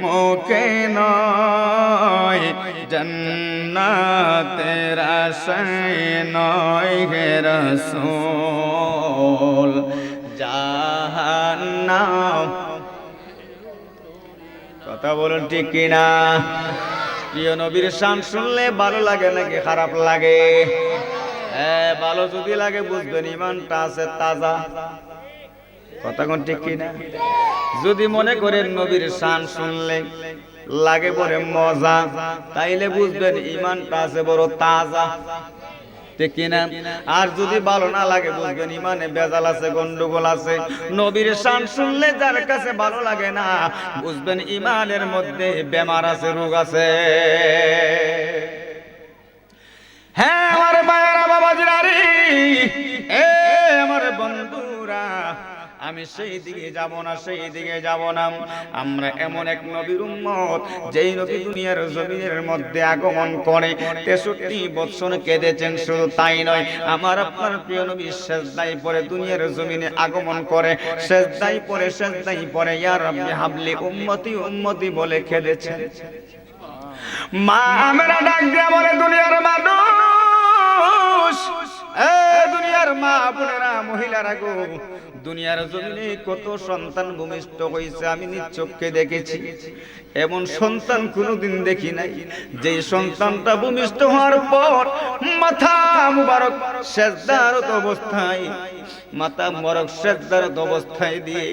মুখে নয়, জান্নাতের আশায় নয় হে রাসূল, জাহান্নাম। কথা বলুন ঠিক কিনা? প্রিয় নবীর শান শুনলে ভালো লাগে নাকি খারাপ লাগে? ভালো যদি লাগে বুঝবেন ইমানটা আছে তাজা। কথা কোন ঠিক কিনা? যদি মনে করেন নবীর শান শুনলে লাগে বড় মজা, তাইলে বুঝবেন ইমানটা আছে বড় তাজা, ঠিক কিনা? আর যদি ভালো না লাগে বুঝবেন ইমানে বেজাল আছে, গন্ডগোল আছে। নবীর শান শুনলে যার কাছে ভালো লাগে না, বুঝবেন ইমানের মধ্যে বেমার আছে, রোগ আছে। হ্যাঁ আমার ভাইয়েরা, বাবাজিরা রে, এ আমার বন্ধুরা, আমি সেই দিকে যাব না, সেই দিকে যাব না। আমরা এমন এক নবীর উম্মত, যেই নবী দুনিয়ার জমিনের মধ্যে আগমন করে 63 বছর কেঁদেছেন। শুধু তাই নয়, আমার আপনার প্রিয় নবী সেজদায় পড়ে দুনিয়ার জমিনে আগমন করে, সেজদায় পড়ে ইয়া রাব্বি হাবলি উম্মতি উম্মতি বলে কেঁদেছেন। মা আমরা ডাক দিয়া বলে, দুনিয়ার মানুষ, দুনিয়ার মা বোনেরা, মহিলারা গো, দুনিয়ার জমিনে কত সন্তান ভূমিষ্ঠ হয়েছে আমি নিজ চোখে দেখেছি। এমন সন্তান কোনোদিন দেখি নাই যেই সন্তানটা ভূমিষ্ঠ হওয়ার পর মাথা মুবারক সেজদারত অবস্থায়, মাথা মুবারক সেজদারত অবস্থায় দিয়ে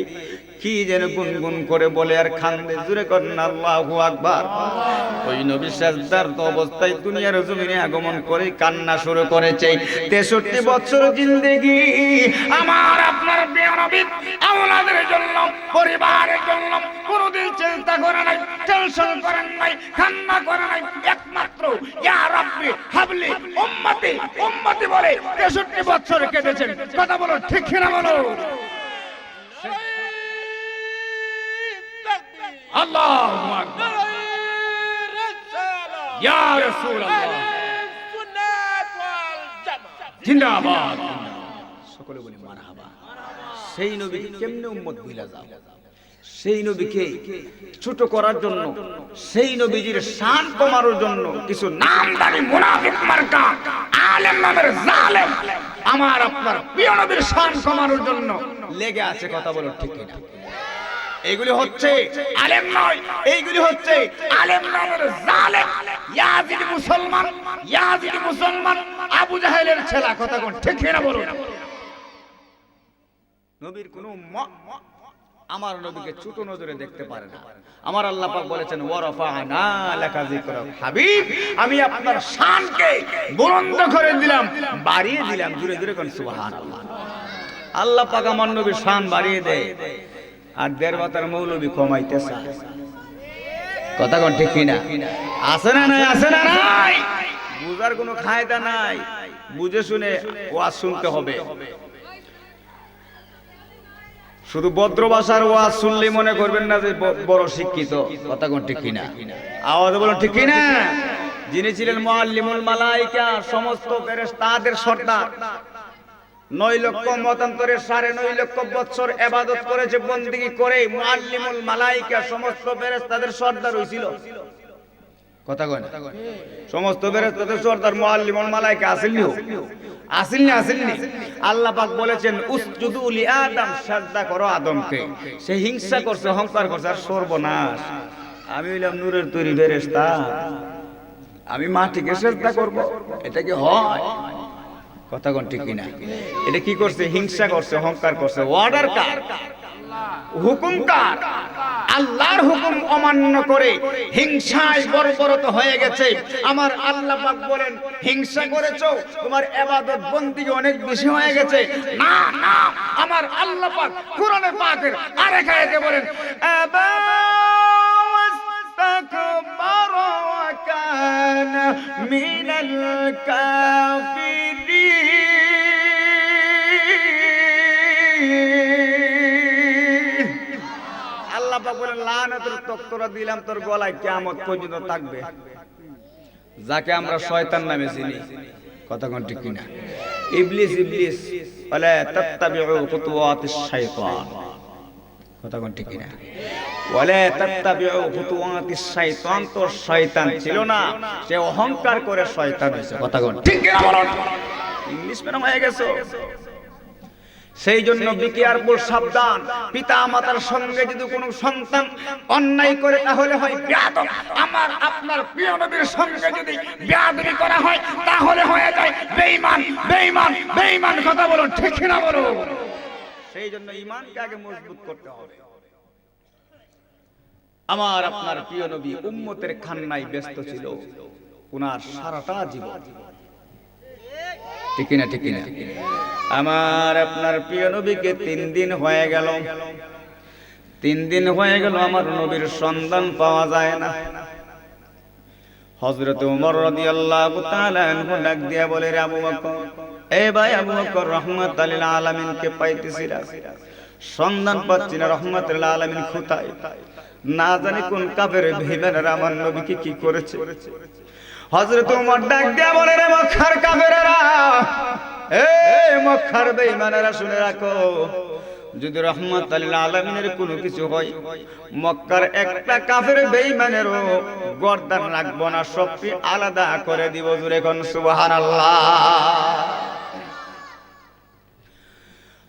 কি যেন গুনগুন করে বলে আর কান্দে, জোরে করেন আল্লাহু আকবার। ওই নবী সেজদারত অবস্থায় দুনিয়ার জমিনে আগমন করে কান্না শুরু করেছে। 63 বছর জিন্দেগি আমার আপনার প্রিয় নবী আওলাদের জন্য, পরিবারের জন্য কোনোদিন চিন্তা করে নাই, টেনশন করেন নাই, কান্না করে নাই, একমাত্র ইয়া রাব্বি হাবলি উম্মতি উম্মতি বলে 63 বছর কেটেছেন। কথা বলো ঠিক কিনা বলো? আল্লাহু আকবার, ইয়া রাসূলুল্লাহ, জিন্দাবাদ, সকলে বলি মারহাবা। সেই নবীকে কেমনে উম্মত ভুলে যাও? সেই নবীকে ছোট করার জন্য, সেই নবীজির শান কমানোর জন্য কিছু নামদারি মুনাফিক মার্কা আলেম নামের জালেম আমার আপনার প্রিয় নবীর শান কমানোর জন্য লেগে আছে। কথা বলো ঠিক কিনা? এইগুলি হচ্ছে আলেম নয়, এইগুলি হচ্ছে আলেম নামের জালেম, ইয়াজিদি মুসলমান, ইয়াজিদি মুসলমান, আবু জাহেলের ছেলে। কথা কোন ঠিক কিনা বলো? নবীর কোন আমার নবীকে ছোট নজরে দেখতে পারে না। আমার আল্লাহ পাক বলেছেন, ওয়ারাফা'না লাকা যিকরাক, হাবিব আমি আপনার শানকে বুলন্দ করে দিলাম, বাড়িয়ে দিলাম। জোরে জোরে কোন সুবহানাল্লাহ। আল্লাহ পাক আমার নবীর শান বাড়িয়ে দেয়, আর দেড়বাতার মৌলবি কমাইতেছে। কথা কোন ঠিক কিনা? আছে না নাই? আছে না নাই? বুঝার কোনো কায়দা নাই, বুঝে শুনে ওয়াজ শুনতে হবে। শুধু ভদ্র ভাষার ওয়াজ শুনলে মনে করবেন না যে বড় শিক্ষিত। কথা কোন ঠিক কিনা? আওয়াজ বলুন ঠিক কিনা? যিনি ছিলেন মুআল্লিমুল মালায়েকা, সমস্ত ফেরেশতাদের সর্দার, 9 লক্ষ মতান্তরে 9.5 লক্ষ বছর ইবাদত করেছে, বন্দেগী করে মুআল্লিমুল মালায়েকা, সমস্ত ফেরেশতাদের সর্দার হইছিল। কথা কয় না? সমস্ত ফেরেশতাদের সর্দার মুআল্লিমুল মালায়েকা আসেননি? আসেননি? আল্লাহ পাক বলেছেন, উসজুদু লি আদম, সাজদা করো আদমকে। সে হিংসা করছে, অহংকার করছে, আর সর্বনাশ, আমি হইলাম নূরের তৈরি ফেরেশতা, আমি মাটিকে সাজদা করব? এটা কি হয়? কথা কোন ঠিক কিনা? এটা কি করছে? হিংসা করছে, অহংকার করছে। অর্ডার কার? হুকুম কার? আল্লাহর হুকুম অমান্য করে হিংসায় বর্বরত হয়ে গেছে। আমার আল্লাহ পাক বলেন, হিংসা করেছো, তোমার ইবাদত বন্দেগী অনেক বেশি হয়ে গেছে। না না, আমার আল্লাহ পাক কোরআনে পাকের আরেক আয়াতে বলেন, আবা ওয়াস্তাকবারা ওয়া কানা মিনাল কাফিরিন। আল্লাহ পাক বলেন, লানাতের তক্তরা দিলাম তোর গলায়, কিয়ামত পর্যন্ত থাকবে, যাকে আমরা শয়তান নামে চিনি। কথা কোন ঠিক কিনা? ইবলিস, ইবলিস ওয়ালা তাত্তাবিউ খুতুওয়াতিশ শাইতান। কথা কোন ঠিক কিনা? ওয়ালা তাত্তাবিউ খুতুওয়াতিশ শাইতান, তো শয়তান ছিল না, সে অহংকার করে শয়তান হয়েছে। কথা কোন ঠিক কিনা বলুন? ইংলিশ ম্যাডাম হয়ে গেছে। সেই জন্য বি কেয়ারফুল, সাবধান। পিতা মাতার সঙ্গে যদি কোনো সন্তান অন্যায় করে তাহলে হয় বেয়াদব। আমার আপনার প্রিয় নবীর সঙ্গে যদি বেয়াদবি করা হয় তাহলে হয়ে যায় বেঈমান, বেঈমান, বেঈমান। কথা বলুন ঠিক কিনা বলুন? সেই জন্য ঈমানকে আগে মজবুত করতে হবে। আমার আপনার প্রিয় নবী উম্মতের খান্নায় ব্যস্ত ছিল ওনার সারাটা জীবন, ঠিক না ঠিক না? আমার আপনার প্রিয় নবীকে 3 দিন হয়ে গেল, 3 দিন হয়ে গেল আমার নবীর সন্ধান পাওয়া যায় না। হযরত ওমর রাদিয়াল্লাহু তাআলা আনহু ডাক দিয়া বলে, রে আবু বকর, এ ভাই আবু বকর, রাহমাতুল লিল আলামিনকে পাইতেছি না, সন্ধান পাচ্ছি না, রাহমাতুল লিল আলামিন কোথায়? না জানি কোন কাফের বেঈমানেরা আমার নবীকে কি করেছে। হযরত ওমর ডাক দিয়া বলে, রে মক্কার কাফেরেরা, এ মক্কার বেঈমানেরা শুনে রাখো, যদি রাহমাতুল লিল আলামিনের কোনো কিছু হয়, মক্কার একটা কাফের বেঈমানেরও গর্দান রাখবো না, সবটি আলাদা করে দিব। জোরে কোন সুবহানাল্লাহ।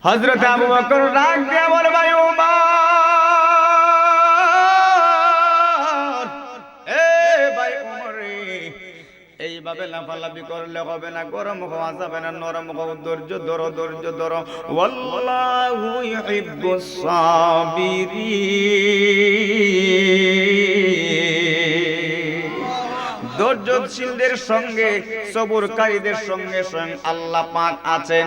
হযরত আবু বকর ডাক দিয়া বলে, ভাই ওমর, এইভাবে লাফালাফি করলে হবে না, গরম হওয়া যাবে না, নরম হও, ধৈর্য ধরো, ধৈর্য ধরো। ওয়াল্লাহু ইউহিব্বুস সাবিরিন, ধৈর্যশীলদের সঙ্গে, সবরকারীদের সঙ্গে স্বয়ং আল্লাহ পাক আছেন।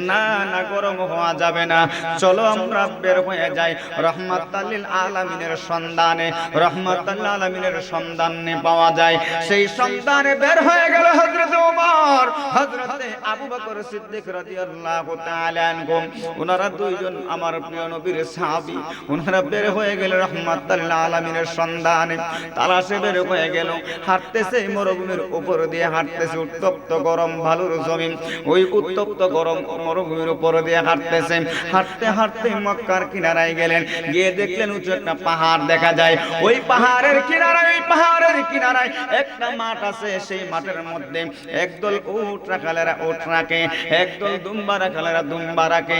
না না, গরম হওয়া যাবে না, চলো আমরা বের হয়ে যাই রাহমাতুল লিল আলামিনের সন্ধানে। রাহমাতুল লিল আলামিনের সন্ধানে পাওয়া যায়, সেই সন্ধানে বের হয়ে গেল হযরত ওমর, হযরতে আবু বকর সিদ্দিক রাদিয়াল্লাহু তাআলা আনহু। ওনারা দুইজন আমার প্রিয় নবীর সাহাবী, ওনারা বের হয়ে গেল রাহমাতুল লিল আলামিনের সন্ধানে। তালাশে বের হয়ে গেল, হাঁটতেছে মরুভূমির উপর দিয়ে, হাঁটতেছে উত্তপ্ত গরম বালুর জমিন, ওই উত্তপ্ত গরম মরুভূমির উপর দিয়ে হাঁটতেছে। হাঁটতে হাঁটতে মক্কার কিনারায় গেলেন, গিয়ে দেখলেন উঁচু একটা পাহাড় দেখা যায়। ওই পাহাড়ের কিনারায়, ওই পাহাড়ের কিনারায় একটা মাঠ আছে, সেই মাঠের মধ্যে একদল উট রাখালেরা উট রাখে, একদল দুম্বা রাখালেরা দুম্বা রাখে,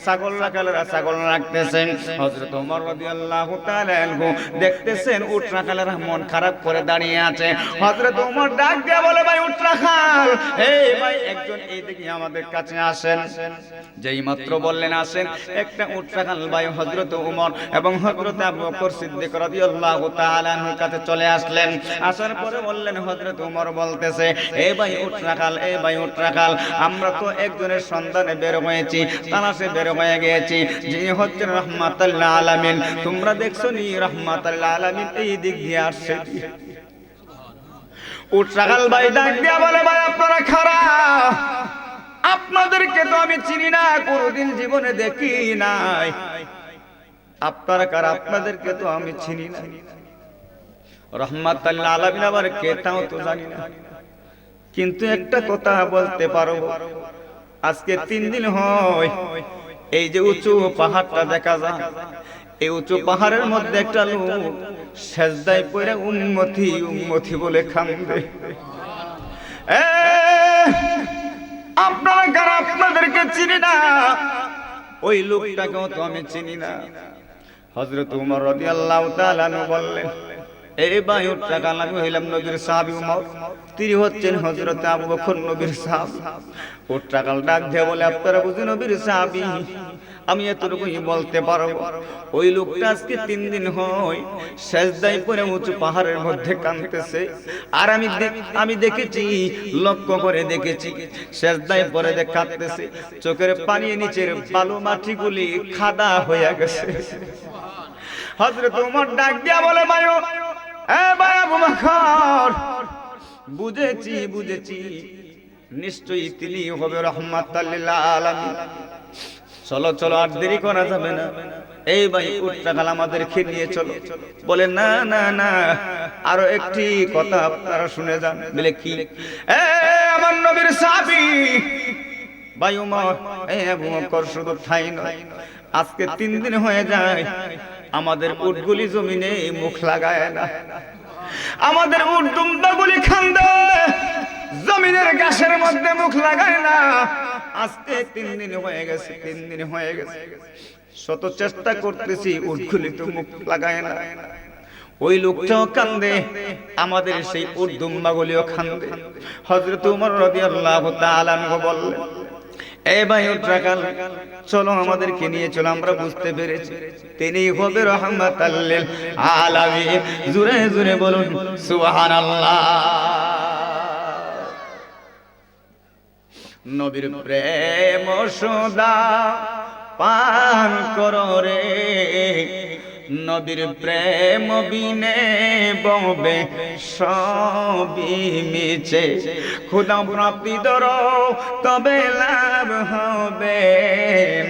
ছাগল রাখালেরা ছাগল রাখতেছেন। হযরত ওমর রাদিয়াল্লাহু তাআলা আনহু দেখতেছেন উট রাখালেরা মন খারাপ করে দাঁড়িয়ে আছে। হযরত ওমর ডাক দিয়া বলে, ভাই উট রাখাল, এই ভাই একজন এইদিকে আমাদের কাছে আসেন। যেই মাত্র বললেন আসেন, একটা উট রাখাল ভাই হযরত ওমর এবং হযরত আবু বকর সিদ্দিক রাদিয়াল্লাহু তাআলা আনহুর কাছে চলে আসলেন। আসার পরে বললেন, হযরত ওমর বলতেছে, এই ভাই উট রাখাল, এই ভাই উট রাখাল, আমরা তো একজনের সন্ধানে বের হয়েছি, তালাশে বের হয়ে গিয়েছি, যিনি হচ্ছেন রাহমাতুল লিল আলামিন। তোমরা দেখছো নি রাহমাতুল লিল আলামিন এই দিক দিয়ে আসছে? উট রাখাল ভাই ডাক দিয়া বলে, ভাই আপনারা খারাপ, আপনাদেরকে তো আমি চিনি না, কোনদিন জীবনে দেখি নাই। আপনারা কারা? আপনাদেরকে তো আমি চিনি না। রাহমাতুল লিল আলামিন আবার কে তাও তো জানি না, কিন্তু একটা কথা বলতে পারো, আজকে 3 দিন হয় এই যে উঁচু পাহাড়টা দেখা যায়, এই উঁচু পাহাড়ের মধ্যে একটা লোক সেজদায় পড়ে উম্মতি উম্মতি বলে কান্দে। আপনারা কারা? আপনাদেরকে চিনি না, ওই লোকটাকেও তো আমি চিনি না। হযরত ওমর রাদিয়াল্লাহু তাআলা আনহু বললেন, এই ভাই উট রাখাল, আমি হইলাম নবীর সাহাবী ওমর, তিনি হচ্ছেন হযরত আবু বকর নবীর সাহাবী। উট রাখাল ডাক দিয়ে বলে, আপনারা বুঝি নবীর সাহাবী? আমি এতটুকুই বলতে পারবো, ওই লোকটা আজকে 3 দিন হয় সেজদায় পড়ে উঁচু পাহাড়ের মধ্যে কাঁদতেছে, আর আমি দেখেছি, লক্ষ্য করে দেখেছি, সেজদায় পড়ে কাঁদতেছে, চোখের পানি নিচের বালু মাটিগুলি খাদা হয়ে গেছে। হযরত ওমর ডাক দিয়া বলে, ভাই ভাই আবু বকর, বুঝেছি বুঝেছি, নিশ্চয়ই তিনি হবে রাহমাতুল লিল আলামিন। চলো চলো, আর দেরি করা যাবে না, এই ভাই উট রাখাল আমাদেরকে নিয়ে চলো। বলে, না না না, আরো একটি কথা আপনারা শুনে যান। বলে, কি? আমার নবীর সাহাবী ভাই ওমর, আবু বকর, শুধু ঠাই নয়, আজকে 3 দিন হয়ে যায় আমাদের উটগুলি জমিনে মুখ লাগায় না, আমাদের উট দুম্বাগুলি খান্দে, জমিনের ঘাসের মধ্যে মুখ লাগায় না। আজকে 3 দিন হয়ে গেছে, 3 দিন হয়ে গেছে, শত চেষ্টা করতেছি, উটগুলি তো মুখ লাগায় না। ওই লোকটাও কান্দে, আমাদের সেই উট দুম্বাগুলিও কান্দে। হযরত ওমর রাদিয়াল্লাহু তাআলা আনহু বললেন, এই ভাই উত্তরাকাল চলো আমাদেরকে নিয়ে চলো, আমরা বুঝতে পেরেছি তিনি হবে রাহমাতাল লিল আলামিন। জোরে জোরে বলুন সুবহানাল্লাহ। নবীর প্রেম সদা পান করো রে, নবীর প্রেম বিনে ববে সবই মিছে। খোদা প্রাপ্তি ধরো তবে লাভ হবে,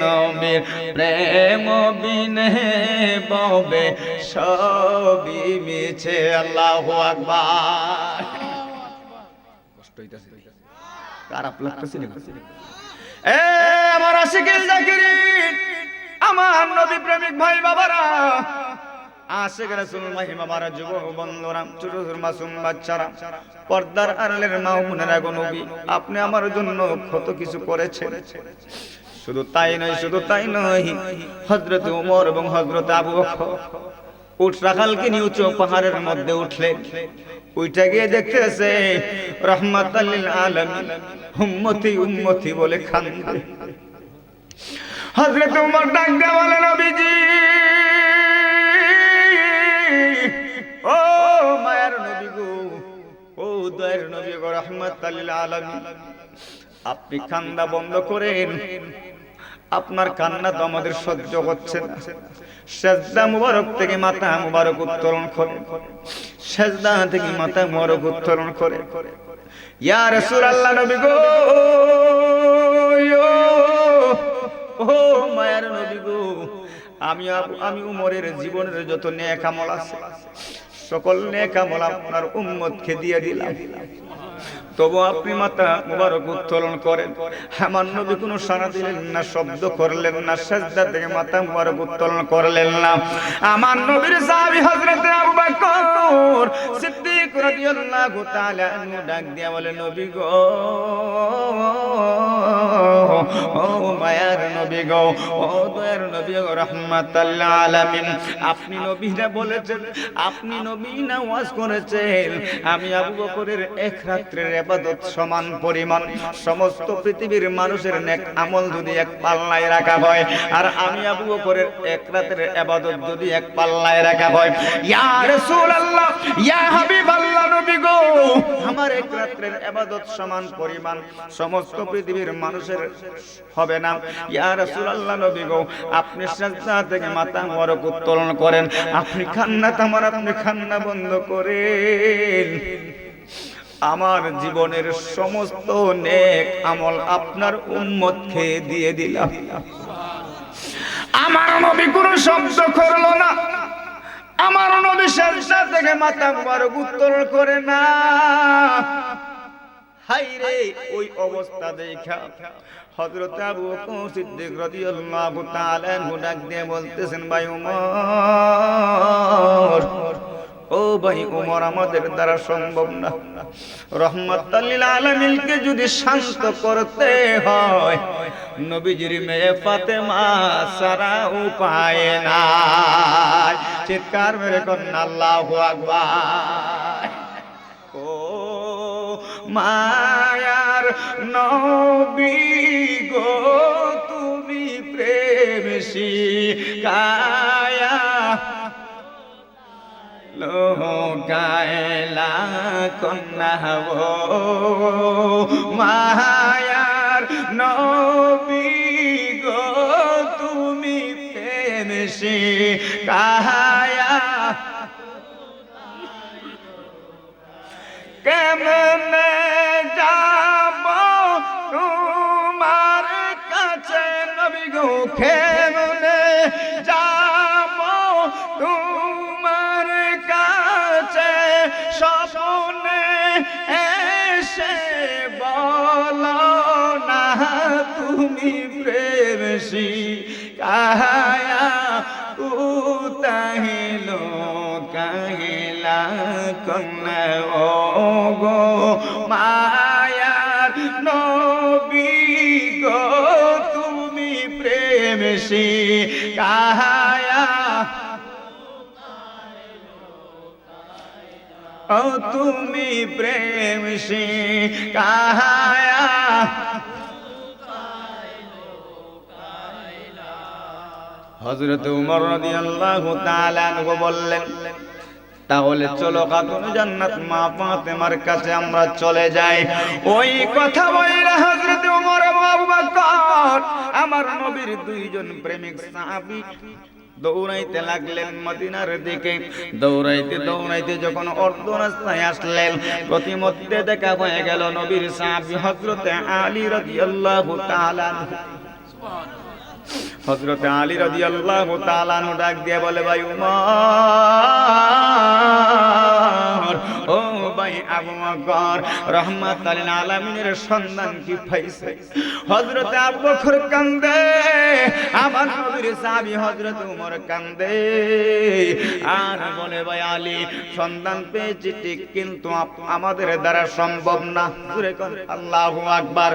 নবীর প্রেম বিনে ববে সবই মিছে। আল্লাহু আকবার। কষ্ট হইতাছে, খারাপ লাগতেছে না? এ আমার আশিকুল জাকিরিন, আমার নবী প্রেমিক ভাই বাবারা, আশিক রাসূল মহিমা বারা, যুবক বন্ধুরা, ছোট ছোট মাসুম বাচ্চারা, পর্দার আড়ালের মা ও বোনেরা, গো নবী আপনি আমার জন্য কত কিছু করেছেন। শুধু তাই নয়, শুধু তাই নয়, হযরত ওমর এবং হযরত আবু বকর উট রাখালকে নিয়ে উঁচু পাহাড়ের মধ্যে উঠলেন। ওইটা গিয়ে দেখতেছে রাহমাতাল লিল আলামিন উম্মতি উম্মতি বলে কান্দে। হযরত ওমর ডাক দিয়ে বলে, নবীজি, ও মায়ার নবী গো, ও দয়ার নবী গো, রাহমাতাল লিল আলামিন, আপনি কান্না বন্ধ করেন। আপনার কান্না তো আমাদের সহ্য হচ্ছে না। সেজদা মুবারক থেকে মাথা মুবারক উত্তোলন করে, সেজদা থেকে মাথা মুবারক উত্তোলন করে, ইয়া রাসূলুল্লাহ নবী গো, ও মায়ার নবী গো, আমি উমরের জীবনের যত নেক আমল আছে সকল নেক আমল আপনার উম্মতকে দিয়ে দিলাম, তবু আপনি মাথা মুবারক উত্তোলন করেন। আমার নবী কোনো সাড়া দিলেন না, শব্দ করলেন না, সিজদা থেকে মাথা মুবারক উত্তোলন করলেন না। আমার নবীর সাহাবী হযরত আবু বকর সিদ্দিক রাদিয়াল্লাহু তাআলা আনহু ডাক দিয়া বলে, নবী গো, ও মায়ার নবী গো, ও দয়ার নবী গো, রাহমাতাল লিল আলামিন, আপনি নবীরা বলেছেন, আপনি নবী না ওয়াজ করেছেন, আমি আবু বকরের এক রাত্রের ইবাদত সমান পরিমাণ সমস্ত পৃথিবীর মানুষের নেক আমল যদি এক পাল্লায় রাখা হয়, আর আমি আবু বকরের এক রাতের ইবাদত যদি এক পাল্লায় রাখা হয়, ইয়া রাসূলুল্লাহ, ইয়া হাবিবাল্লাহ নবী গো, আমার এক রাতের ইবাদত সমান পরিমাণ সমস্ত পৃথিবীর মানুষের হবে না। ইয়া রাসূলুল্লাহ নবী গো, আপনি সিজদা থেকে মাথা মুবারক উত্তোলন করেন, আপনি কান্না থামান, আপনি কান্না বন্ধ করেন, আমার জীবনের সমস্ত নেক আমল আপনার উম্মতকে দিয়ে দিলাম। আমার নবী কোনো শব্দ করলো না, আমার নবী সিজদা থেকে মাথা মুবারক উত্তোলন করে না। হায়রে, ওই অবস্থা দেখা হযরত আবু বকর সিদ্দিক রাদিয়াল্লাহু তাআলা আনহু ডাক দিয়ে বলতেছেন, ভাই ওমর, ও ভাই ওমর, আমাদের দ্বারা সম্ভব না। রাহমাতাল লিল আলামিনকে যদি শান্ত করতে হয়, নবীজির মেয়ে ফাতেমা সারা উপায় নাই। চিৎকার মেরে কন্যা আল্লাহু আকবার। ও মায়ার নবী গো, তুমি প্রেম শিখায়া লোকায়লা কন্যা হো, মায়ার নবী গো, তুমি প্রেম শিখায়া কেমনে যাব তোমার কাছে নবী গো, কেমনে যাব তোমার কাছে, স্বপ্নে এসে বলো না তুমি প্রেম শিখায়া উতাহিলো কাহিলা কন্যা, ও গো মায়ার নবী গো, তুমি প্রেম শিখায়া, ও তুমি প্রেম শিখায়া হযরত উমর রাদিয়াল্লাহু তাআলা আনহু বললেন, তাহলে চলো খাতুন জান্নাত মা ফাতেমার কাছে আমরা চলে যাই। ওই কথা বইলা হযরত ওমর এবং আবু বকর আমার নবীর দুইজন প্রেমিক সাহাবী দৌড়াইতে লাগলেন মদিনার দিকে। দৌড়াইতে দৌড়াইতে যখন অর্ধ রাস্তায় আসলেন, প্রতিমধ্যে দেখা হয়ে গেল নবীর সাহাবী হযরত আলী রাদিয়াল্লাহু তাআলা। হযরত আলী রাদিয়াল্লাহু তাআলা ডাক দিয়ে বলে, ভাই উমর, ও ভাই আবু বকর, রাহমাতুল আলামিনের সন্ধান কি পাইছে? হযরত আবু বকর কান্দে, আমার নবীর সাহাবী হযরত উমর কান্দে আর বলে, ভাই আলী, সন্ধান পেয়েছি ঠিক, কিন্তু আমাদের দ্বারা সম্ভব না। জোরে কোন আল্লাহু আকবার।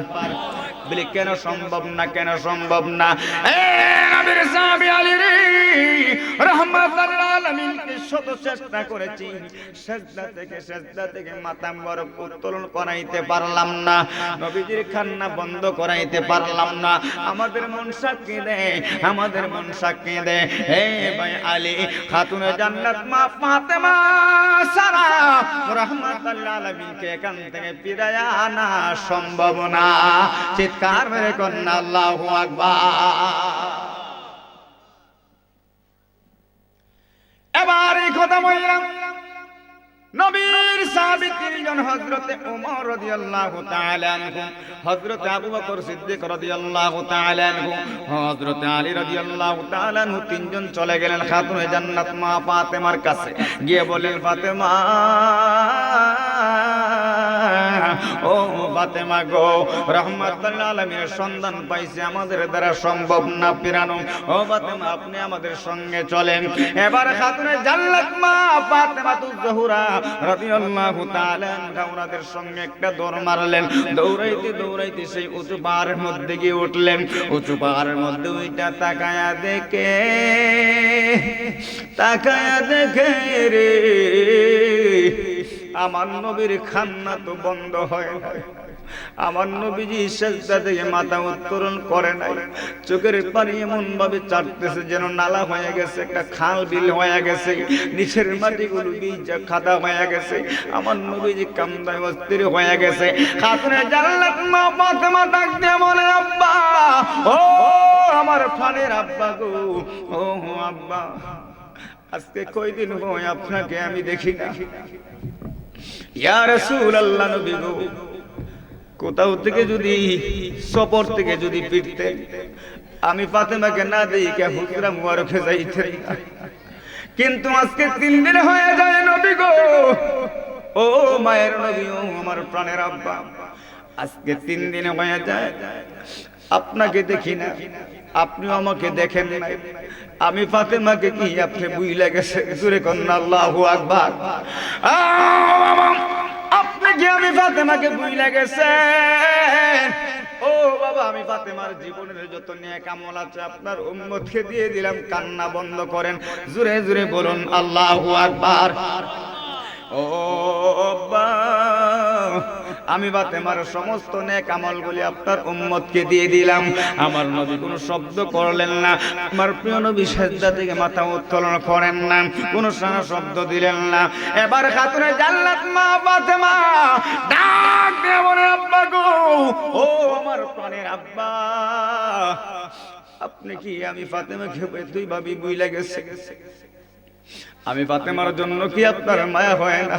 বলি কেন সম্ভব না, কেন সম্ভব না? নবীর সাহাবী আলী রে, রাহমাতুল আলামিনকে শত চেষ্টা করেছি, সেজদা থেকে মাথা মুবারক উত্তোলন করাইতে পারলাম না, নবীজির কান্না বন্ধ করাইতে পারলাম না। আমাদের মন সাক্ষী দেয়, আমাদের মন সাক্ষী দেয়, হে ভাই আলী, খাতুনে জান্নাত মা ফাতেমা সারা রাহমাতুল আলামিনকে এখান থেকে ফিরায়া আনা সম্ভব না। চিৎকার মেরে কন্যা আল্লাহু আকবার। এবার এই কথা বললাম, নবীর সাহাবী তিনজন, হযরতে ওমর রাদিয়াল্লাহু তাআলা আনহু, হযরতে আবু বকর সিদ্দিক রাদিয়াল্লাহু তাআলা আনহু, হযরতে আলী রাদিয়াল্লাহু তাআলা আনহু, তিনজন চলে গেলেন খাতুনে জান্নাত মা ফাতেমার কাছে। গিয়ে বলেন, ফাতেমা, ও ফাতেমা গো, রাহমাতুল আলামিনের সন্ধান পাইছে, আমাদের দ্বারা সম্ভব না ফিরানো। ও ফাতেমা, আপনি আমাদের সঙ্গে চলেন। এবার খাতুনে জান্নাত মা ফাতেমাতুজ জোহরা রাদিয়াল্লাহু তাআলা ওনাদের সঙ্গে একটা দৌড় মারলেন। দৌড়াইতে দৌড়াইতে সেই উঁচু পাহাড়ের মধ্যে গিয়ে উঠলেন। উঁচু পাহাড়ের মধ্যে ওইটা তাকায়া দেখে রে, আমার নবীর কান্না তো বন্ধ হয় না। আমার নবীজি সেজদা থেকে মাথা উত্তোলন করে নাই। চোখের পানি এমন ভাবে চাটতেছে যেন নালা হয়ে গেছে, একটা খাল বিল হয়ে গেছে, নিচের মাটিগুলো ভিজা খাদা হয়ে গেছে। আমার নবীজি কান্দায় অস্থির হয়ে গেছে। খাতুনে জান্নাত মা ফাতেমা ডাক দিয়ে বলে, আব্বা, ও আমার প্রাণের আব্বা গো, ও আব্বা, আজকে কয়দিন হয় আপনাকে আমি দেখি না। ইয়া রাসূলুল্লাহ, নবী গো, কোথাও থেকে যদি সফর থেকে যদি ফিরতেন, আমি ফাতেমাকে না দেখে হুজরা মুবারকে যাইতেন, কিন্তু আজকে 3 দিন হয়ে যায় নবী গো, ও মায়ের নবী, ও আমার প্রাণের আব্বা, আজকে 3 দিন হয়ে যায় আপনাকে দেখি না, আপনি আমাকে দেখেন না। আমি ফাতেমাকে কি আপনি বুইলা গেছে? জোরে কন্না আল্লাহু আকবার। আপনি কি আমি ফাতেমাকে বুইলা গেছেন? ও বাবা, আমি ফাতেমার জীবনের যত নেক আমল আছে আপনার উম্মতকে দিয়ে দিলাম। কান্না বন্ধ করেন, জোরে জোরে বলুন আল্লাহু আকবার। ও বাবা, আমি ফাতেমার সমস্ত নেক আমলগুলি আপনার উম্মতকে দিয়ে দিলাম। আমার নবী কোনো শব্দ করলেন না। আমার প্রিয় নবী সেজদা থেকে মাথা উত্তোলন করেন না, কোনো সারা শব্দ দিলেন না। এবার খাতুনে জান্নাত মা ফাতেমা ডাক দিয়ে বলে, আব্বা গো, ও আমার প্রাণের আব্বা, আপনি কি আমি ফাতেমাকে তুই ভাবি বুইলা গেছে? আমি ফাতেমার জন্য কি আপনার মায়া হয় না?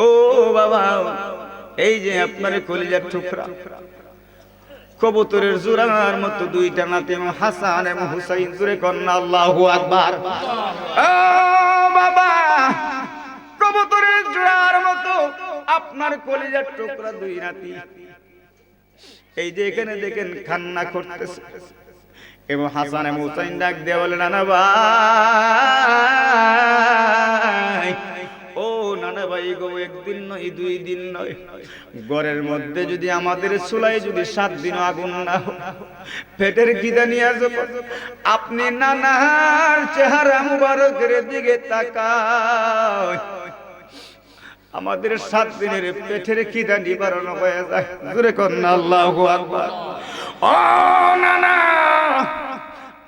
ও বাবা, এই যে আপনার কলিজার টুকরা, কবুতরের জোড়ার মতো 2টা নাতি, হাসান এবং হুসাইন, জোরে কন্না আল্লাহু আকবার। ও বাবা, কবুতরের জোড়ার মতো আপনার কলিজার টুকরা 2 নাতি, এই যে এখানে দেখেন কান্না করতেছে। এবং হাসান এবং হুসাইন ডাক দিয়ে বলে, নানা ভাই, ও নানা ভাই গো, 1 দিন নয় 2 দিন নয়, ঘরের মধ্যে যদি আমাদের চুলায় যদি 7 দিন আগুন না পেটের খিদা নিয়ে আসব, আপনি নানার চেহারা মুবারকের দিকে তাকায়, আমাদের 7 দিনের পেটের খিদা নিবারণ হয়ে যায়। জোরে কন্না আল্লাহু আকবার। ও নানা,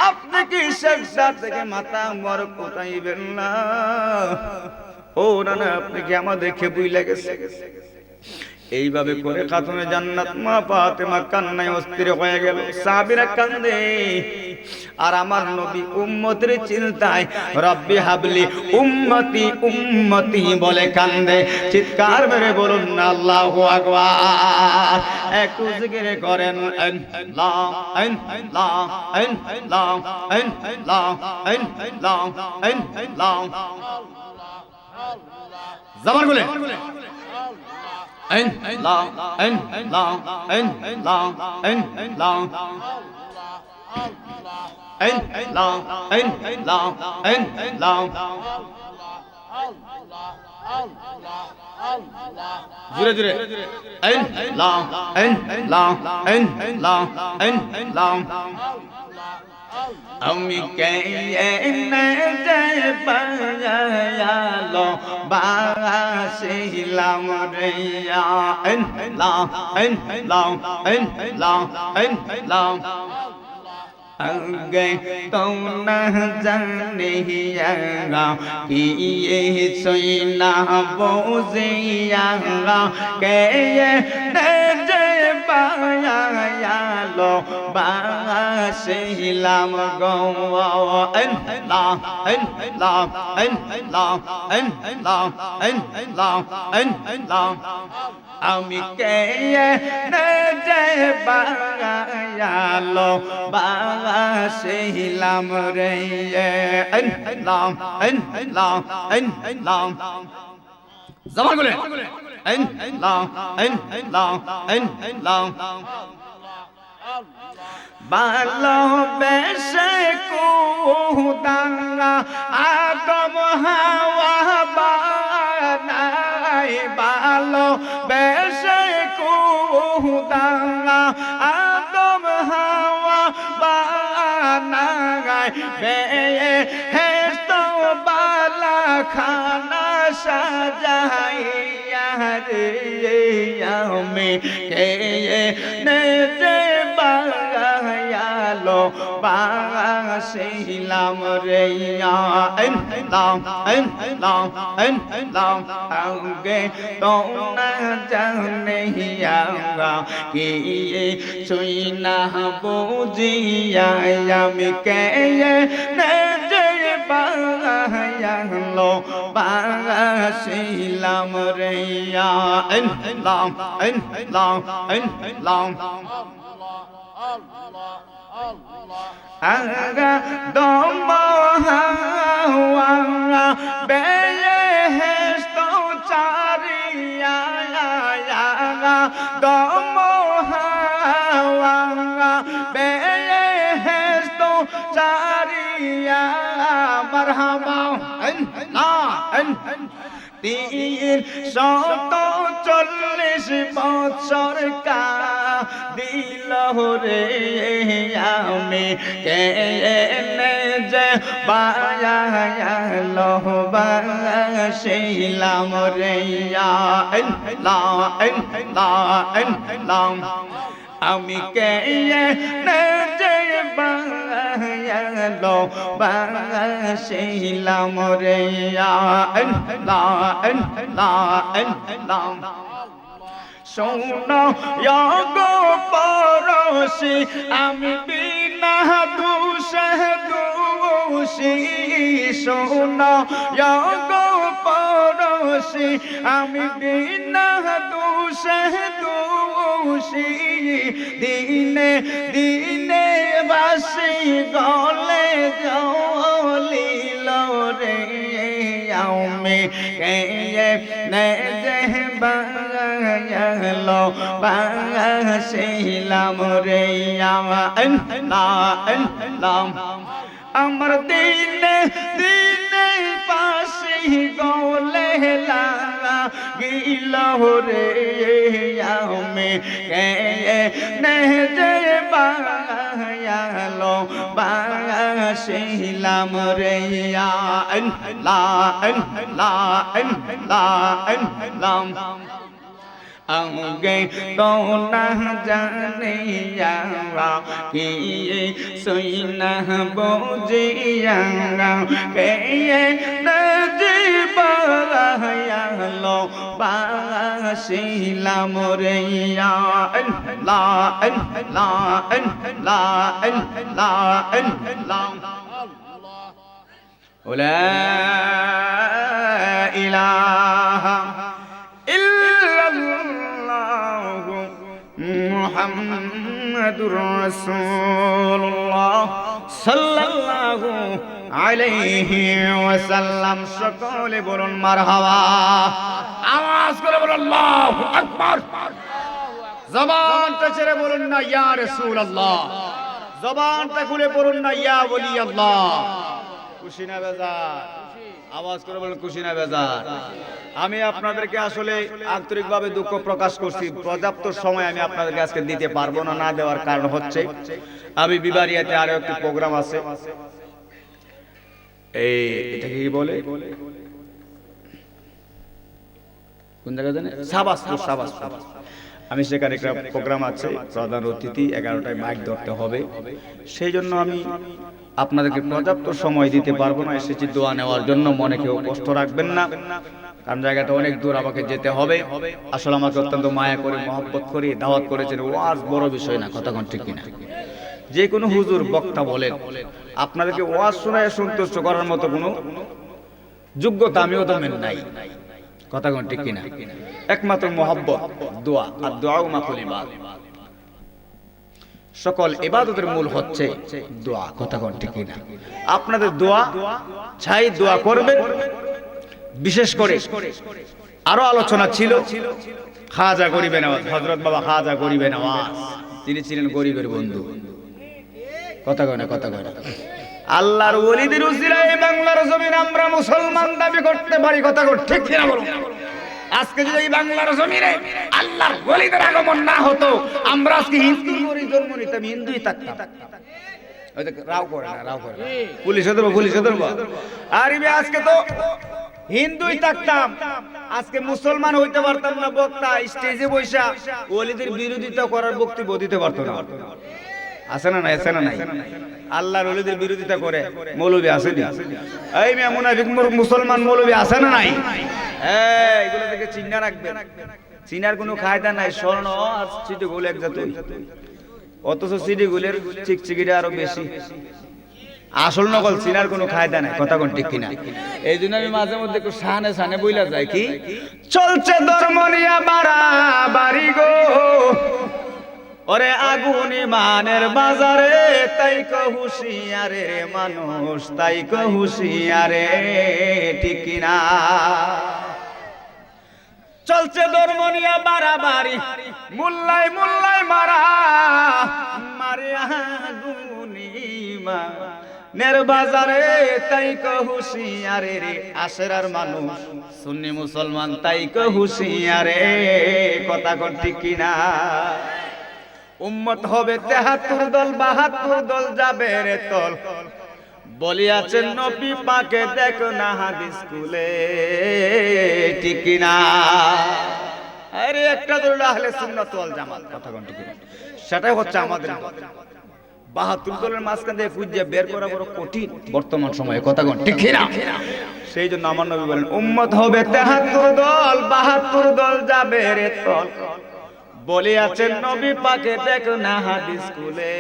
আপনি কি সেজদা থেকে মাথা মর কোথাইবেন না? ও না না, আপনি কি আমাদেরকে ভুলে গেছেন? এইভাবে করে খাতুনে জান্নাত মা ফাতেমা কান্নায় অস্থির হয়ে গেল, সাহাবীরা কান্দে, আর আমার নবী উম্মতের চিন্তায় রব্বি হাবলি উম্মতি উম্মতি বলে কান্দে। চিৎকার মেরে বলুন না আল্লাহু আকবার। একটু জিকির করেন আল্লাহ আল্লাহ আল্লাহ আল্লাহ আল্লাহ আল্লাহ। জবান খুলে আল্লাহ আল্লাহ আল্লাহ আল্লাহ জোরে জোরে আমি কেনে পায়ালো বাসিলাম রে আগে তো না জানিয়া কি সইনা বুঝিয়া কে যে পায়ালো বাসিলাম গো আল্লাহ আল্লাহ আল্লাহ আল্লাহ আল্লাহ আল্লাহ। আমি কে যে বায়ালো বাসিলাম রে আল্লাহ আল্লাহ আল্লাহ। জবান খুলে আল্লাহ আল্লাহ আল্লাহ। ভালোবেসে কুদাঙ্গা আদম হাওয়া বানাই, ভালোবেসে কুদাঙ্গা আদম হাওয়া বানাই, বেহেশত বালা খানা সাজাইয়া রে আমি কে নে যে বায়ালো বাসিলাম রে আল্লাহ আল্লাহ আল্লাহ। আগে তো না জানিয়া কি সইনা বুঝিয়া আমি কে নে যে বায়ালো বাসিলাম রে আল্লাহ আল্লাহ আল্লাহ। আগা দম হাওয়া বেহেশত চারিয়া, আগা দম হাওয়া বেহেশত চারিয়া মারহাবা আল্লাহ। 340 বছর কা দিল রে আমি কেনে যে বায়ালো বাসিলাম রে আল্লাহ আল্লাহ আল্লাহ। আমি কেনে যে বায়ালো বাসিলাম রে আল্লাহ আল্লাহ আল্লাহ। শোনো গো পরশি আমি বিনা দোষে দোষী, শোনো গো পরশি আমি বিনা দোষে দোষী, দিনে দিনে বাসি গলে জ্বলিল রে আমি কে নে যে বায়ালো বাসিলাম রে আল্লাহ আল্লাহ। আমার দিনে দিনে পাশে গলে লাগিল রে আমি কে নে যে বায়ালো বাসিলাম রে আল্লাহ আল্লাহ আল্লাহ আল্লাহ। आगे तो न जानिया कि सुना बोझिया के लो बाशिला मोरिया ला ला ला ला لا إله إلا الله محمد رسول الله صلى الله عليه وسلم সকলে বলুন মারহাবা আওয়াজ করে বলুন আল্লাহু আকবার জবানটা ছেড়ে বলুন না ইয়া রাসূলুল্লাহ জবানটা খুলে বলুন না ইয়া ওলি আল্লাহ খুশি না বেজার আওয়াজ করে বলুন খুশি না বেজার আমি আপনাদেরকে আসলে আন্তরিকভাবে দুঃখ প্রকাশ করছি পর্যাপ্ত সময় আমি আপনাদেরকে আজকে দিতে পারবো না না দেওয়ার কারণ হচ্ছে আমি বিবারিয়াতে আরো একটি প্রোগ্রাম আছে এই এটা কি বলে কোন জায়গা জানেন সাবাসপুর আমি সেখানে একটা প্রোগ্রাম আছে প্রধান অতিথি 11টায় মাইক ধরতে হবে সেই জন্য আমি আপনাদেরকে পর্যাপ্ত সময় দিতে পারবো না এসেছি দোয়া নেওয়ার জন্য মনে কেউ কষ্ট রাখবেন না কারণ জায়গাটা অনেক দূর আমাকে যেতে হবে আসলে আমাকে অত্যন্ত মায়া করে মহব্বত করে দাওয়াত করেছেন ওয়াজ বড় বিষয় না কথা কোন ঠিক কিনা যে কোনো হুজুর বক্তা বলেন আপনাদেরকে ওয়াজ শোনায় সন্তুষ্ট করার মতো কোনো যোগ্যতা আমিও তেমন নাই কথা কোন ঠিক কিনা একমাত্র মহব্বত দোয়া আর দোয়াও মাকুল ইবাদ সকল ইবাদতের মূল হচ্ছে দোয়া কথা কোন ঠিক কিনা আপনাদের দোয়া চাই দোয়া করবেন বিশেষ করে আরো আলোচনা ছিল খাজা গরিবে নওয়াজ হযরত বাবা খাজা গরিবে নওয়াজ তিনি ছিলেন গরিবের বন্ধু কথা কয় না আল্লাহর ওলিদের উসিলায় বাংলার জমিনে আমরা মুসলমান দাবি করতে পারি কথা কোন ঠিক কিনা বলুন আজকে যদি এই বাংলার জমিনে আল্লাহর ওলিদের আগমন না হতো আমরা আজকে হিন্দু করে জন্ম নিতাম হিন্দুই থাকতাম ওই রাও করে পুলিশে ধরবো আরে আজকে তো হিন্দুই থাকতাম আজকে মুসলমান হইতে পারতাম না বক্তা স্টেজে বৈশা ওলিদের বিরোধিতা করার বক্তব্য দিতে পারতো না আছে না নাই আল্লাহর ওলিদের বিরোধিতা করে মৌলবী আছে না এই মিয়া মুনাফিক মুসলমান মৌলবী আছে না নাই এগুলো থেকে চিন্তা রাখবেন চিনার কোনো কায়দা নাই স্বর্ণ আর চিঠি গোল এক জাত অথচ চিঠি গোলের চিকচিকিটা আরো বেশি আসল নকল চিনার কোনো কায়দা নাই কথা কোন ঠিক কিনা এই জন্য আমি মাঝে মধ্যে একটু সানে বইলা যায় কি চলছে ধর্ম নিয়া বাড়ি গো ওরে আগুন ইমানের বাজারে তাই হুঁশিয়ারে রে মানুষ তাই হুঁশিয়ারে ঠিক কিনা চলছে ধর্ম নিয়ে বাড়াবাড়ি মুল্লাই মারে আগুন ইমানের বাজারে তাই হুঁশিয়ারে রে আশেরার মানুষ সুন্নি মুসলমান তাই হুঁশিয়ারে কথা কোন ঠিক কিনা উম্মত হবে 73 দল 72 দল যাবে রে তল বলিয়াছেন নবী পাকে দেখো না হাদিস কুলে ঠিক কিনা আরে একটা দল আহলে সুন্নাত ওয়াল জামাত কথা কোন ঠিক কিনা সেটাই হচ্ছে আমাদের 72 দলের মাঝখান থেকে খুঁজে বের করা বড় কঠিন বর্তমান সময়ে কথা কোন ঠিক কিনা সেই জন্য আমার নবী বলেন উম্মত হবে 73 দল 72 দল যাবে রে তল বলিয়াছেন নবী পাকে দেখো না হাদিস কুলে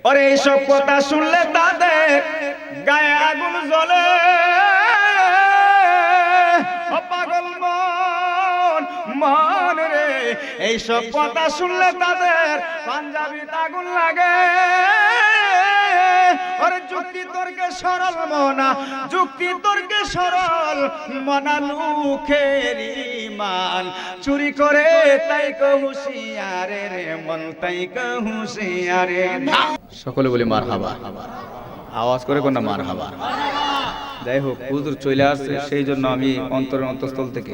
ওরে এইসব কথা শুনলে তাদের গায়ে আগুন জ্বলে ও পাগল মন রে এইসব কথা শুনলে তাদের পাঞ্জাবিতে আগুন লাগে ওরে যুক্তি তর্কে সরল মনা লুখের ঈমান চুরি করে তাই হুঁশিয়ারে রে মন তাই হুঁশিয়ারে সকলে বলি মারহাবা আওয়াজ করে কোনটা মারহাবা যাই হোক হুজুর চলে আসছে সেই জন্য আমি অন্তরের অন্তঃস্থল থেকে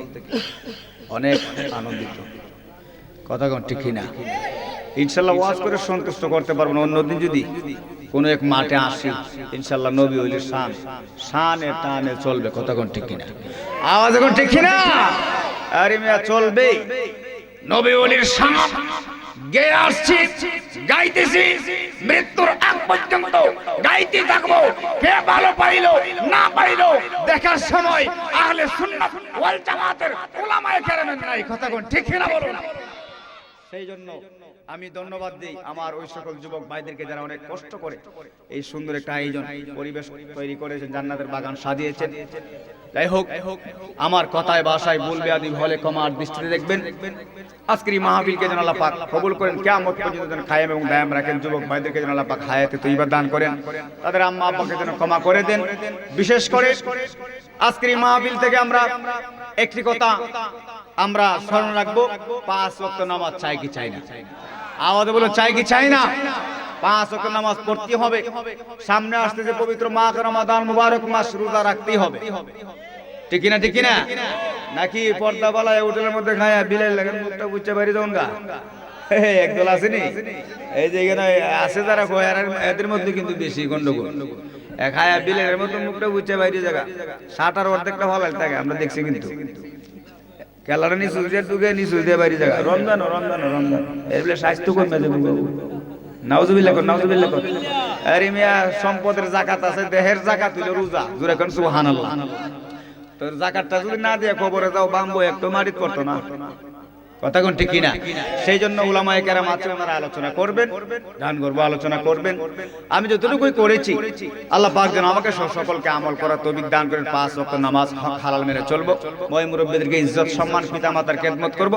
অনেক আনন্দিত কথা কোন ঠিক না ইনশাআল্লাহ ওয়াজ করে সন্তুষ্ট করতে পারবো না অন্যদিন যদি কোন এক মাঠে আসি ইনশাআল্লাহ নবী হইলে শানে টানে চলবে কথা কোন ঠিক কিনা আওয়াজ কোন ঠিক কিনা আরে মিয়া চলবে নবী ওলির শান গেয়ে আসছি, গাইতেছি, মৃত্যুর আগ পর্যন্ত গাইতে থাকবো। কে ভালো পাইলো না পাইলো দেখার সময় আহলে সুন্নাত ওয়াল জামাতের উলামায়ে কেরামের নাই। কথা কোন ঠিক না বলুন? সেই জন্য আমি ধন্যবাদ দিই আমার ওই সকল যুবক ভাইদেরকে যারা অনেক কষ্ট করে এই সুন্দর একটা আয়োজন পরিবেশ তৈরি করেছেন, জান্নাতের বাগান সাজিয়েছেন। যাই হোক, আমার কথায় ভাষায় ভুল বেয়াদবি হলে ক্ষমার দৃষ্টিতে দেখবেন। আজকের এই মাহফিলকে যেন আল্লাহ পাক কবুল করেন, কিয়ামত পর্যন্ত যেন কায়েম এবং দায়াম রাখেন। যুবক ভাইদেরকে যেন আল্লাহ পাক হায়াতে তৈয়বা দান করেন, তাদের আম্মা আব্বাকে যেন ক্ষমা করে দেন। বিশেষ করে আজকের এই মাহফিল থেকে আমরা একটি কথা আমরা স্মরণ রাখবো, 5 ওয়াক্ত নামাজ চাই কি চাই না? আওয়াজে বলো, চাই কি চাই না? 5 ওয়াক্ত নামাজ পড়তে হবে। সামনে আসতেছে পবিত্র মাহ রমাদান মুবারক মাস, রোজা রাখতেই হবে। ঠিক না? ঠিক না? নাকি পর্দা বালায় হোটেলের মধ্যে খায়া বিলের লাগেন মুখটা বুঝতে পারি যখন গা একদল আসেনি, এই যে এখানে আছে যারা এদের মধ্যে কিন্তু বেশি গন্ডগোল। খায়া বিলের মতো মুখটা বুঝতে পারি জায়গা, 60 অর্ধেকটা ভালো থাকে আমরা দেখছি। কিন্তু কেলারা নিচু দিয়ে ঢুকে নিচু দিয়ে বাড়ি জায়গা। রমজান এগুলো স্বাস্থ্য কমে যাবে। নাউজুবিল্লাহ কর, নাউজুবিল্লাহ কর। আরে মিয়া সম্পদের জাকাত আছে, দেহের জাকাত হইল রোজা। জোরে কোন সুবহানাল্লাহ। তোর জাকাতটা যদি না দিয়ে কবরে যাও, বাম্বো একটু মারিত করতো না। কথা কোন ঠিক কিনা? সেই জন্য উলামায়ে কেরাম আছেন, ওনারা আলোচনা করবেন, গান করবো, আলোচনা করবেন। আমি যতটুকুই করেছি আল্লাহ পাক যেন আমাকে সকলকে আমল করার তৌফিক দান করেন। 5 ওয়াক্ত নামাজ হক হালাল মেনে চলবো, মই মুরব্বিদেরকে ইজ্জত সম্মান, পিতা মাতার খেদমত করব,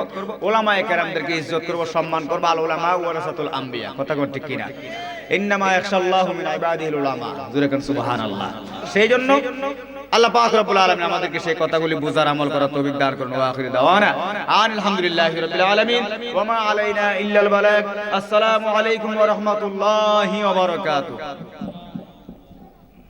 উলামায়ে কেরামদেরকে ইজ্জত করব, সম্মান করব। আল উলামা ওয়ারাসাতুল আম্বিয়া। কথা কোন ঠিক কিনা? ইন্নামা ইয়াখশাল্লাহু মিন ইবাদিহিল উলামা। জোরে কোন সুবহানাল্লাহ। সেই জন্য আল্লাহ পাক রব্বুল আলামিন আমাদেরকে সেই কথাগুলি বুঝার, আমল করার তৌফিক দান করুন। ওয়া আখিরু দাওয়ানা আলহামদুলিল্লাহি রাব্বিল আলামিন ওয়া মা আলাইনা ইল্লাল বালাগ। আসসালামু আলাইকুম ওয়া রাহমাতুল্লাহি ওয়া বারাকাতুহু।